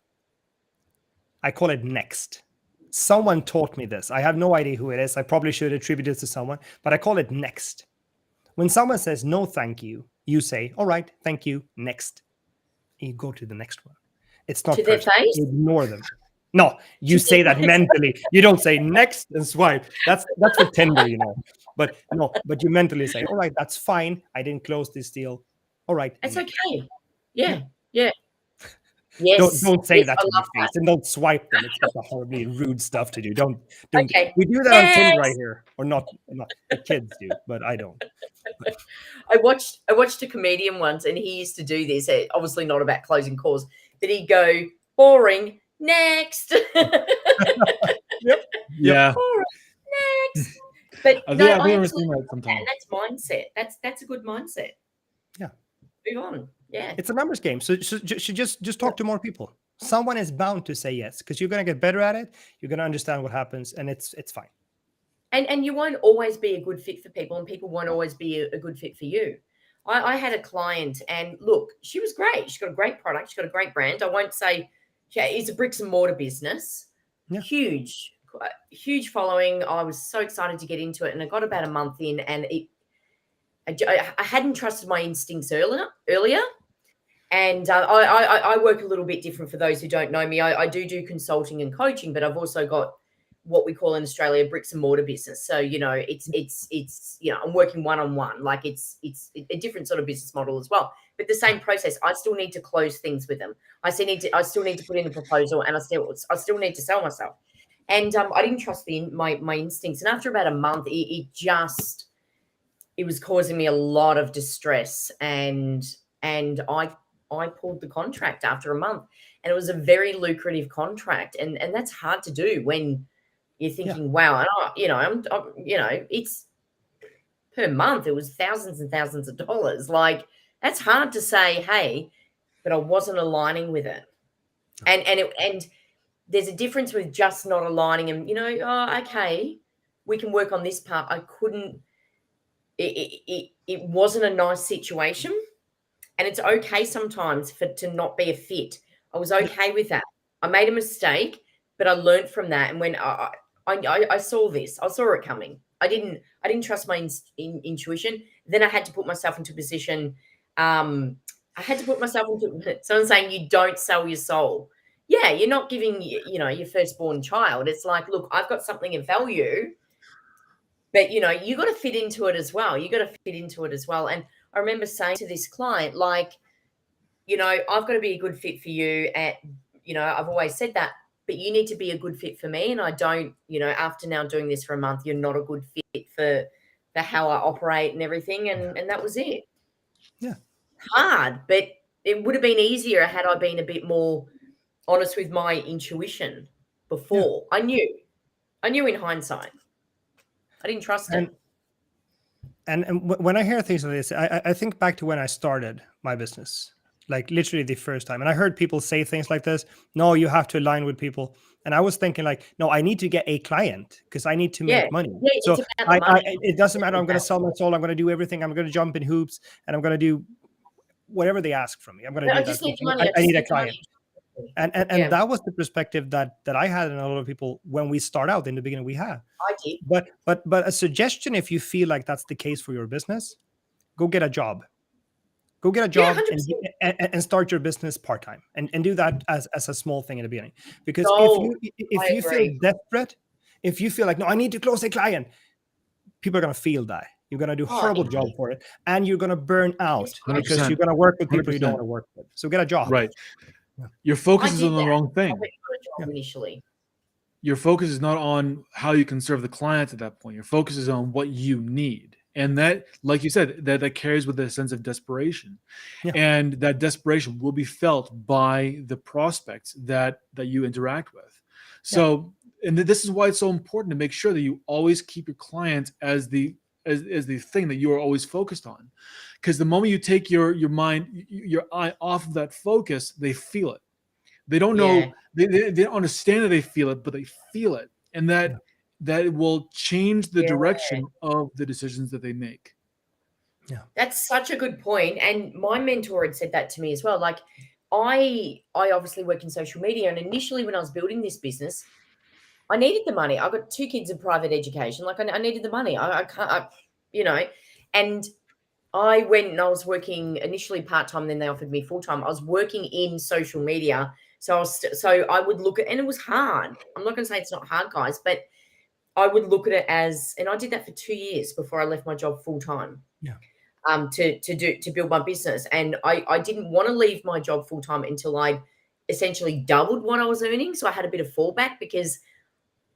I call it next. Someone taught me this. I have no idea who it is. I probably should attribute it to someone, but I call it next. When someone says no, thank you, you say, all right, thank you, next. And you go to the next one. It's not To their personal. face? Ignore them. No, you say that mentally. You don't say next and swipe. That's for Tinder, you know. But no, but you mentally say, all right, that's fine. I didn't close this deal. All right. It's next. okay. Yeah. Yes. Don't say yes, that I to love their face, and don't swipe them. It's a horribly rude stuff to do. Don't. Okay. We do that on Tinder right Next. here, or not? The kids do, but I don't. I watched a comedian once, and he used to do this. Obviously, not about closing calls, but he'd go boring next. Yeah. Boring next. But I no, think I I've absolutely seen that love that, sometime. and that's mindset. That's a good mindset. Yeah. Move on. Yeah. It's a numbers game. So just talk to more people. Someone is bound to say yes because you're going to get better at it. You're going to understand what happens, and it's fine. And you won't always be a good fit for people, and people won't always be a good fit for you. I had a client, and look, she was great. She's got a great product. She's got a great brand. I won't say it's a bricks and mortar business. Yeah. Huge following. I was so excited to get into it, and I got about a month in, and I hadn't trusted my instincts earlier. And I work a little bit different for those who don't know me. I do consulting and coaching, but I've also got what we call in Australia bricks and mortar business. So, it's I'm working one-on-one. Like it's a different sort of business model as well. But the same process, I still need to close things with them. I still need to put in a proposal, and I still need to sell myself. And I didn't trust my instincts. And after about a month, it was causing me a lot of distress. And I pulled the contract after a month, and it was a very lucrative contract. And that's hard to do when you're thinking, wow, and it's per month, it was thousands and thousands of dollars. Like, that's hard to say, hey, but I wasn't aligning with it. And there's a difference with just not aligning and, okay, we can work on this part. I couldn't, it wasn't a nice situation. And it's okay sometimes to not be a fit. I was okay with that. I made a mistake, but I learned from that. And when I saw this, I saw it coming. I didn't trust my intuition. Then I had to put myself into a position. Someone saying you don't sell your soul. Yeah, you're not giving, your firstborn child. It's like, look, I've got something of value, but, you got to fit into it as well. And I remember saying to this client, like, I've got to be a good fit for you. And, I've always said that, but you need to be a good fit for me. And I don't, after now doing this for a month, you're not a good fit for how I operate and everything. And that was it. Yeah. Hard, but it would have been easier had I been a bit more honest with my intuition before. Yeah. I knew in hindsight. I didn't trust it. And when I hear things like this, I think back to when I started my business, like literally the first time. And I heard people say things like this. No, you have to align with people. And I was thinking like, no, I need to get a client because I need to make money. Yeah, so it doesn't matter. I'm going to sell my soul. I'm going to do everything. I'm going to jump in hoops and I'm going to do whatever they ask from me. I'm going to do that. I just need money. I need a client. And that was the perspective that I had and a lot of people when we start out in the beginning we had. I did. But a suggestion, if you feel like that's the case for your business, go get a job. Go get a job and start your business part-time and do that as a small thing in the beginning. Because if you feel desperate, if you feel like, no, I need to close a client, people are going to feel that. You're going to do a horrible job for it. And you're going to burn out 100%. because you're going to work with people 100%. you don't want to work with. So get a job. Right. Your focus is on the wrong thing. I got a job initially. Your focus is not on how you can serve the clients at that point. Your focus is on what you need. And that, like you said, that carries with a sense of desperation. Yeah. And that desperation will be felt by the prospects that you interact with. So, and this is why it's so important to make sure that you always keep your clients as the thing that you are always focused on. Because the moment you take your mind, your eye off of that focus, they feel it. They don't know, they don't understand that they feel it, but they feel it. And that that will change the Yeah. direction of the decisions that they make. That's such a good point. And my mentor had said that to me as well. Like, I obviously work in social media, and initially when I was building this business, I needed the money. I got 2 kids in private education. Like, I needed the money. I can't, and I went and I was working initially part-time, then they offered me full-time. I was working in social media. So I would look at, and it was hard. I'm not going to say it's not hard, guys, but I would look at it as, and I did that for 2 years before I left my job full-time. Yeah. To build my business. And I didn't want to leave my job full-time until I essentially doubled what I was earning. So I had a bit of fallback because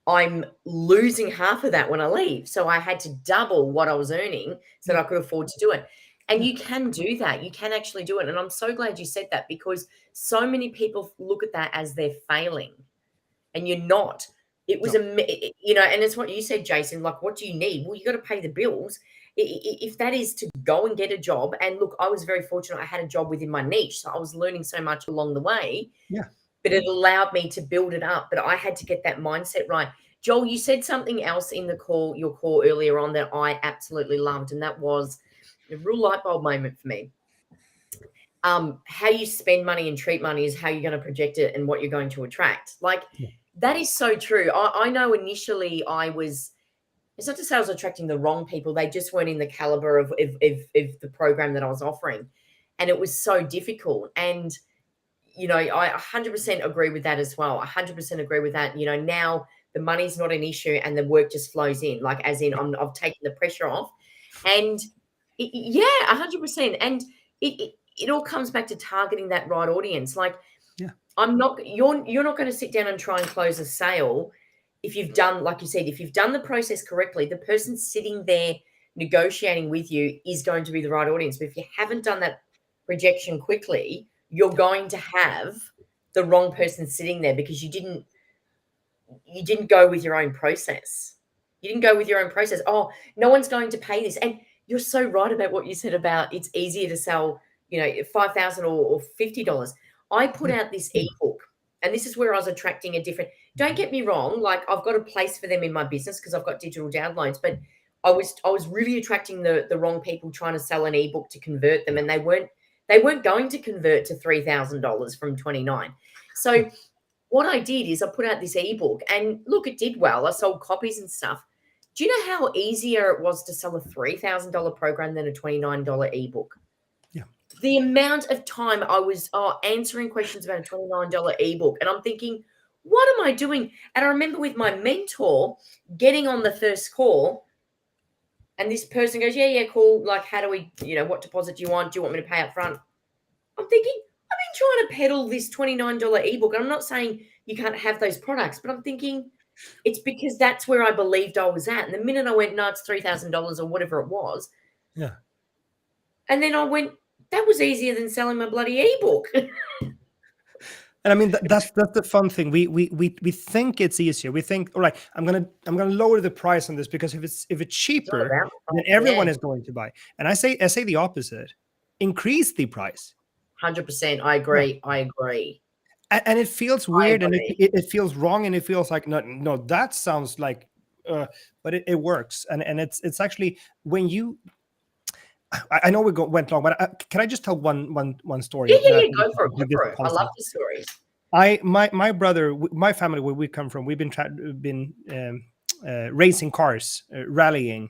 I'm losing half of that when I leave. So I had to double what I was earning so that I could afford to do it. And you can do that. You can actually do it. And I'm so glad you said that, because so many people look at that as they're failing, and you're not. It was and it's what you said, Jason. Like, what do you need? Well, you got to pay the bills. If that is to go and get a job, and look, I was very fortunate. I had a job within my niche, so I was learning so much along the way. Yeah. But it allowed me to build it up. But I had to get that mindset right. Joel, you said something else in your call earlier on that I absolutely loved, and that was a real light bulb moment for me. How you spend money and treat money is how you're going to project it and what you're going to attract. Like, that is so true. I know initially it's not to say I was attracting the wrong people. They just weren't in the caliber of the program that I was offering. And it was so difficult. And, I 100% agree with that as well. 100% agree with that. Now the money's not an issue and the work just flows in, like, as in I've taken the pressure off. And 100%. And it all comes back to targeting that right audience. Like, you're not going to sit down and try and close a sale if you've done, like you said, if you've done the process correctly. The person sitting there negotiating with you is going to be the right audience. But if you haven't done that projection quickly, you're going to have the wrong person sitting there because you didn't go with your own process. You didn't go with your own process. Oh, no one's going to pay this. And you're so right about what you said about it's easier to sell, $5,000 or $50. I put out this ebook, and this is where I was attracting a different. Don't get me wrong, like, I've got a place for them in my business because I've got digital downloads, but I was really attracting the wrong people trying to sell an ebook to convert them, and they weren't going to convert to $3,000 from 29. So what I did is I put out this ebook, and look, it did well. I sold copies and stuff. Do you know how easier it was to sell a $3,000 program than a $29 ebook? The amount of time I was answering questions about a $29 ebook, and I'm thinking, what am I doing? And I remember with my mentor getting on the first call, and this person goes, yeah, cool. Like, how do we, what deposit do you want? Do you want me to pay up front? I'm thinking, I've been trying to peddle this $29 ebook. And I'm not saying you can't have those products, but I'm thinking it's because that's where I believed I was at. And the minute I went, no, it's $3,000 or whatever it was. Yeah. And then I went, that was easier than selling my bloody ebook. And I mean, that's the fun thing. We think it's easier. We think, all right, I'm gonna lower the price on this because if it's cheaper, then everyone is going to buy. And I say the opposite. Increase the price. 100%. I agree. Yeah. I agree. And it feels weird, and it feels wrong, and it feels like no, that sounds like, but it works, and it's actually when you. I know we went long, but can I just tell one story? Yeah, go for it. I love the stories. My brother, my family, where we come from, we've been racing cars, rallying,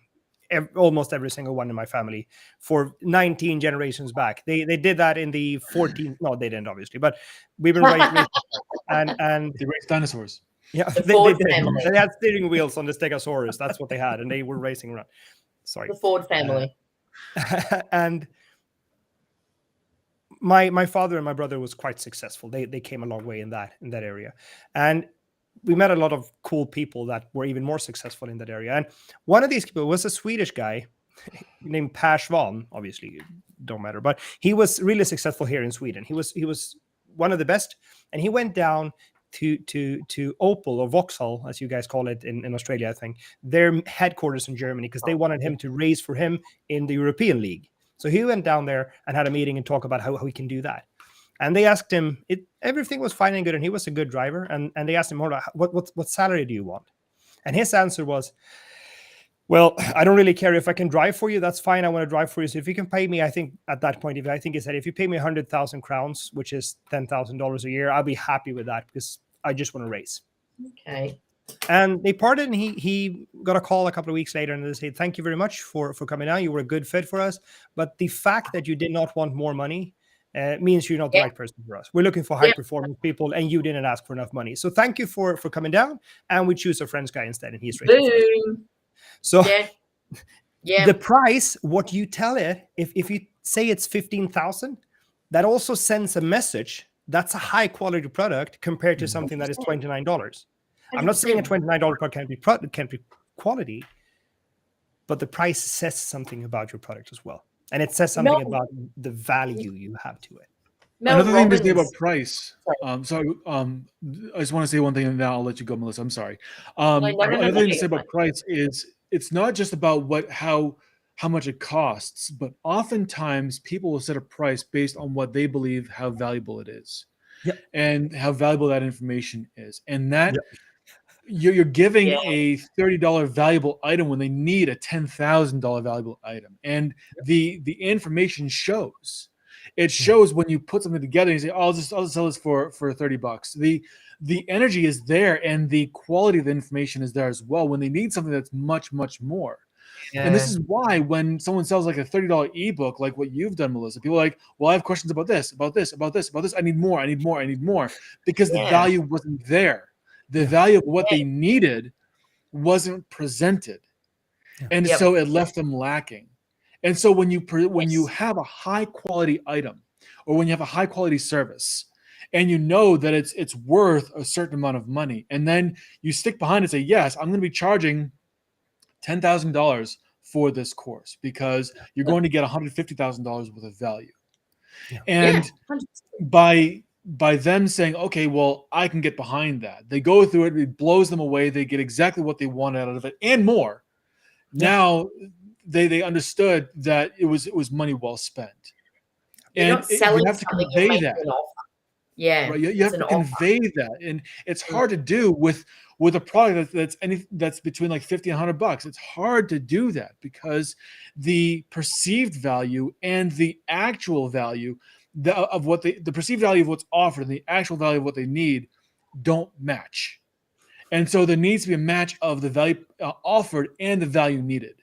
almost every single one in my family for 19 generations back. They did that in the 14. No, they didn't, obviously, but we've been racing and they raced dinosaurs. Yeah, they had steering wheels on the Stegosaurus. That's what they had, and they were racing around. Sorry, the Ford family. And my father and my brother was quite successful. They came a long way in that area, and we met a lot of cool people that were even more successful in that area. And one of these people was a Swedish guy named Per Svan. Obviously, don't matter, but he was really successful here in Sweden. He was one of the best, and he went down to Opel or Vauxhall, as you guys call it in Australia, I think, their headquarters in Germany, because they wanted him to race for him in the European League. So he went down there and had a meeting and talk about how he can do that. And they asked him, everything was fine and good, and he was a good driver. And they asked him, what salary do you want? And his answer was, well, I don't really care if I can drive for you. That's fine. I want to drive for you. So if you can pay me, I think at that point, I think he said, if you pay me 100,000 crowns, which is $10,000 a year, I'll be happy with that because I just want to race. Okay. And they parted, and he got a call a couple of weeks later, and they said, thank you very much for coming out. You were a good fit for us. But the fact that you did not want more money means you're not the Yeah. right person for us. We're looking for Yeah. high-performing people, and you didn't ask for enough money. So thank you for coming down, and we choose a French guy instead, and he's racing for us. Boom. So Yeah. Yeah. the price, what you tell it, if you say it's 15,000, that also sends a message that's a high quality product compared to something that is $29. I'm not saying a $29 product can't be quality, but the price says something about your product as well, and it says something about the value you have to it. Mel Another thing to say Robbins. about price. Sorry. I just want to say one thing, and then I'll let you go, Melissa. I'm sorry. No, Another thing to say you're about price is it's not just about how much it costs, but oftentimes people will set a price based on what they believe how valuable it is, Yep. and how valuable that information is, and that. Yep. You're giving Yeah. a $30 valuable item when they need a $10,000 valuable item, and the information shows. It shows when you put something together and you say, "Oh, I'll just sell this for $30." The energy is there, and the quality of the information is there as well. When they need something that's much more. Yeah. And this is why when someone sells like a $30 ebook, like what you've done, Melissa, people are like, well, I have questions about this, about this, about this, about this. I need more, because the value wasn't there. The value of what they needed wasn't presented. And so it left them lacking. And so when you have a high quality item, or when you have a high quality service, and you know that it's worth a certain amount of money, and then you stick behind and say, yes, I'm going to be charging $10,000 for this course because you're going to get $150,000 worth of value. And by them saying, okay, well, I can get behind that. They go through it, it blows them away. They get exactly what they wanted out of it and more. Now they understood that it was money well spent. You're And selling you have to convey that. Yeah. Right? You have to convey that. And it's hard to do with a product that's between like $50 and $100. It's hard to do that because the perceived value and the actual value of what the perceived value of what's offered and the actual value of what they need don't match. And so there needs to be a match of the value offered and the value needed.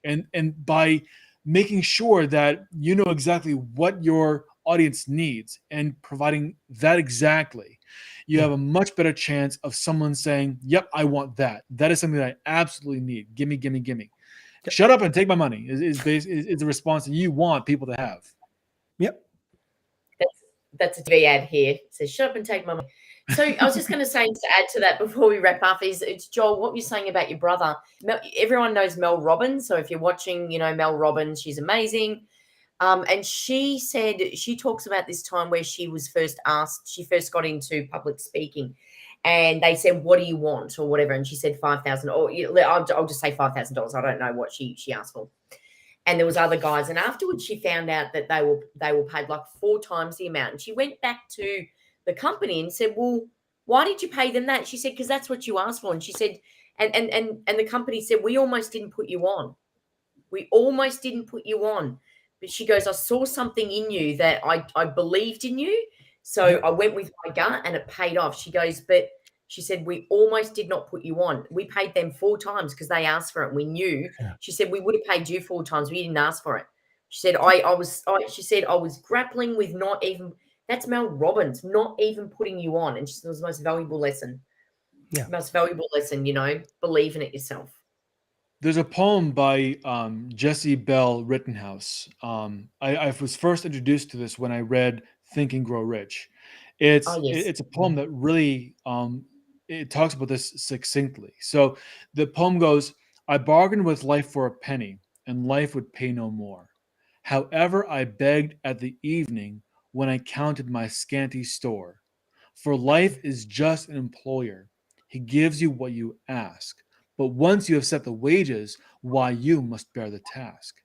And by making sure that you know exactly what your audience needs and providing that exactly, you have a much better chance of someone saying, yep, I want that. That is something that I absolutely need. Gimme. Shut up and take my money is the response that you want people to have. Yep. That's a TV ad here. It says, shut up and take my money. So I was just going to say, to add to that before we wrap up, it's Joel, what you're saying about your brother. Everyone knows Mel Robbins. So if you're watching, Mel Robbins, she's amazing. And she said, she talks about this time where she first got into public speaking, and they said, what do you want or whatever? And she said 5,000, or I'll just say $5,000. I don't know what she asked for. And there was other guys. And afterwards she found out that they were paid like 4 times the amount. And she went back to the company and said, well, why did you pay them that? She said, because that's what you asked for. And she said, and the company said, we almost didn't put you on. But she goes, I saw something in you that I believed in you. So I went with my gut and it paid off. She goes, but she said, we almost did not put you on. We paid them 4 times because they asked for it. We knew. She said, we would have paid you 4 times. We didn't ask for it. She said, I was grappling with not even, that's Mel Robbins, not even putting you on. And she said, it was the most valuable lesson. Most valuable lesson, believe in it yourself. There's a poem by Jesse Bell Rittenhouse. I was first introduced to this when I read Think and Grow Rich. It's a poem that really it talks about this succinctly. So the poem goes, I bargained with life for a penny, and life would pay no more. However, I begged at the evening when I counted my scanty store. For life is just an employer. He gives you what you ask. But once you have set the wages, why you must bear the task.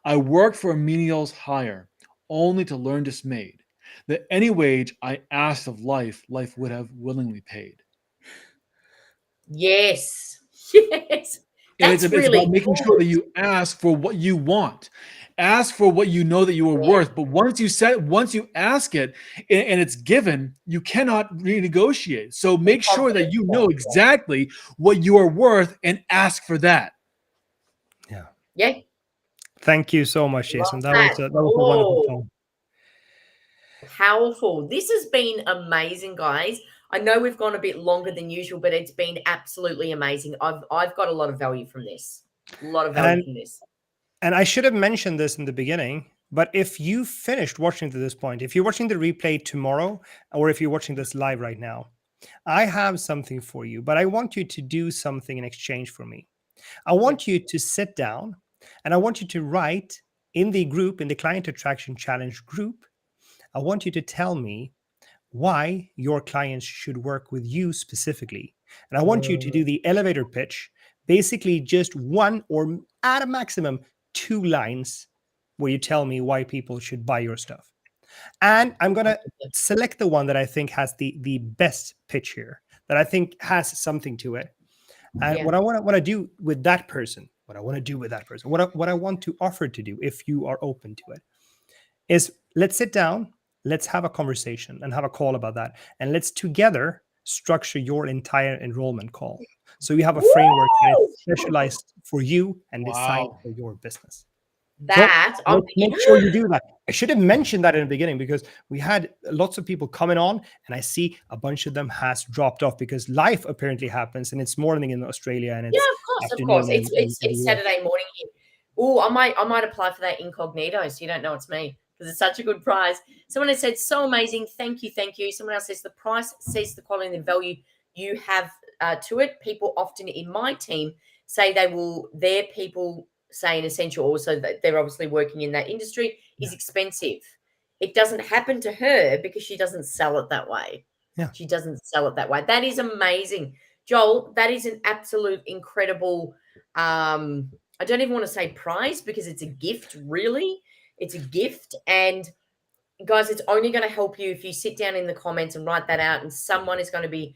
I worked for a menial's hire, only to learn dismayed that any wage I asked of life, life would have willingly paid. Yes. Yes. And That's it's really about making sure that you ask for what you want. Ask for what you know that you are worth. But once you ask it and it's given, you cannot renegotiate. So make sure that you know exactly what you are worth and ask for that. Yeah. Yeah. Thank you so much, Jason. That was a wonderful Oh, time. powerful. This has been amazing, guys. I know we've gone a bit longer than usual, but it's been absolutely amazing. I've got a lot of value from this. A lot of value from this. And I should have mentioned this in the beginning, but if you finished watching to this point, if you're watching the replay tomorrow, or if you're watching this live right now, I have something for you, but I want you to do something in exchange for me. I want you to sit down and I want you to write in the group, in the Client Attraction Challenge group, I want you to tell me why your clients should work with you specifically. And I want you to do the elevator pitch, basically just one or at a maximum 2 lines where you tell me why people should buy your stuff. And I'm going to select the one that I think has the best pitch here, that I think has something to it. And what I want to do with that person, what I want to offer to do, if you are open to it, is let's sit down, let's have a conversation and have a call about that. And let's together structure your entire enrollment call. So you have a framework that is specialized for you and designed Wow. for your business. That So let's make sure you do that. I should have mentioned that in the beginning because we had lots of people coming on and I see a bunch of them has dropped off because life apparently happens and it's morning in Australia and it's of course. afternoon It's Saturday morning here. Oh, I might apply for that incognito so you don't know it's me because it's such a good prize. Someone has said, so amazing. Thank you. Thank you. Someone else says the price says the quality and the value you have to it. People often in my team say their people say in Essential also that they're obviously working in that industry is expensive. It doesn't happen to her because she doesn't sell it that way. Yeah. She doesn't sell it that way. That is amazing. Joel, that is an absolute incredible I don't even want to say prize because it's a gift, really. It's a gift. And guys, it's only going to help you if you sit down in the comments and write that out. And someone is going to be,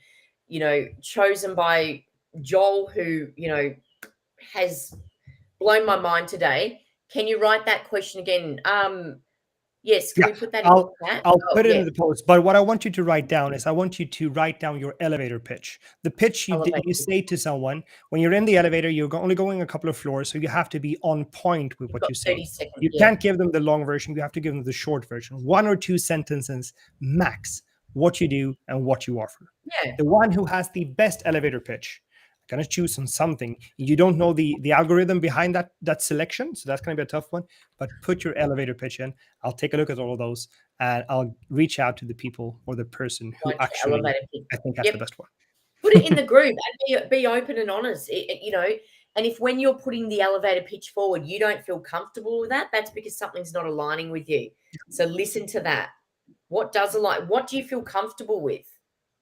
chosen by Joel, who, has blown my mind today. Can you write that question again? Yes, can we put that in the chat? I'll put it in the post. But what I want you to write down is I want you to write down your elevator pitch. The pitch you say to someone when you're in the elevator, you're only going a couple of floors, so you have to be on point with what you say. You can't give them the long version. You have to give them the short version. 1 or 2 sentences max. What you do and what you offer. Yeah. The one who has the best elevator pitch. Going to choose on something. You don't know the algorithm behind that selection, so that's going to be a tough one. But put your elevator pitch in. I'll take a look at all of those, and I'll reach out to the people or the person who actually I think has the best one. Put it in the group and be open and honest. And if when you're putting the elevator pitch forward, you don't feel comfortable with that, that's because something's not aligning with you. So listen to that. What does align? What do you feel comfortable with?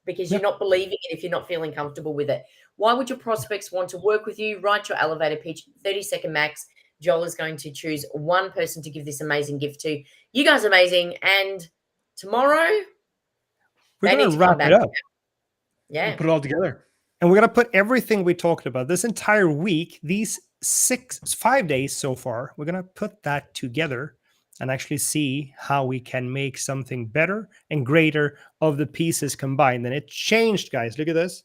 Because you're not believing it if you're not feeling comfortable with it. Why would your prospects want to work with you? Write your elevator pitch, 30-second max. Joel is going to choose one person to give this amazing gift to. You guys are amazing. And tomorrow, we're going to wrap it up. Yeah. We'll put it all together. And we're going to put everything we talked about this entire week, these 5 days so far, we're going to put that together and actually see how we can make something better and greater of the pieces combined. And it changed, guys. Look at this.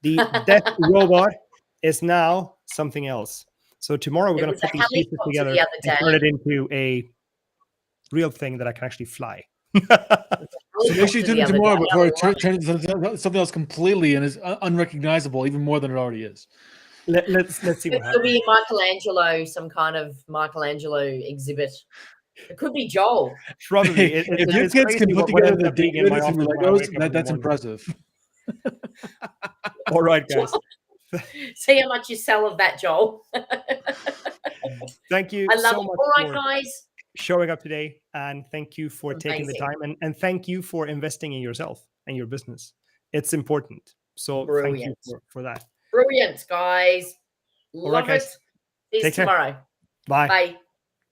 The death robot is now something else. So tomorrow we're going to put these pieces together and turn it into a real thing that I can actually fly. So make sure you tune in tomorrow before it turns into something else completely and is unrecognizable, even more than it already is. Let's see what happens. It'll be Michelangelo, some kind of Michelangelo exhibit. It could be Joel. Probably. If your kids can put together the David and Legos, that's impressive. All right, guys. See how much you sell of that, Joel. Thank you I love so it. much. All right, guys. Showing up today, and thank you for taking the time, and thank you for investing in yourself and your business. It's important. So thank you for that. Brilliant, guys. Love it. See you tomorrow. Bye. Bye.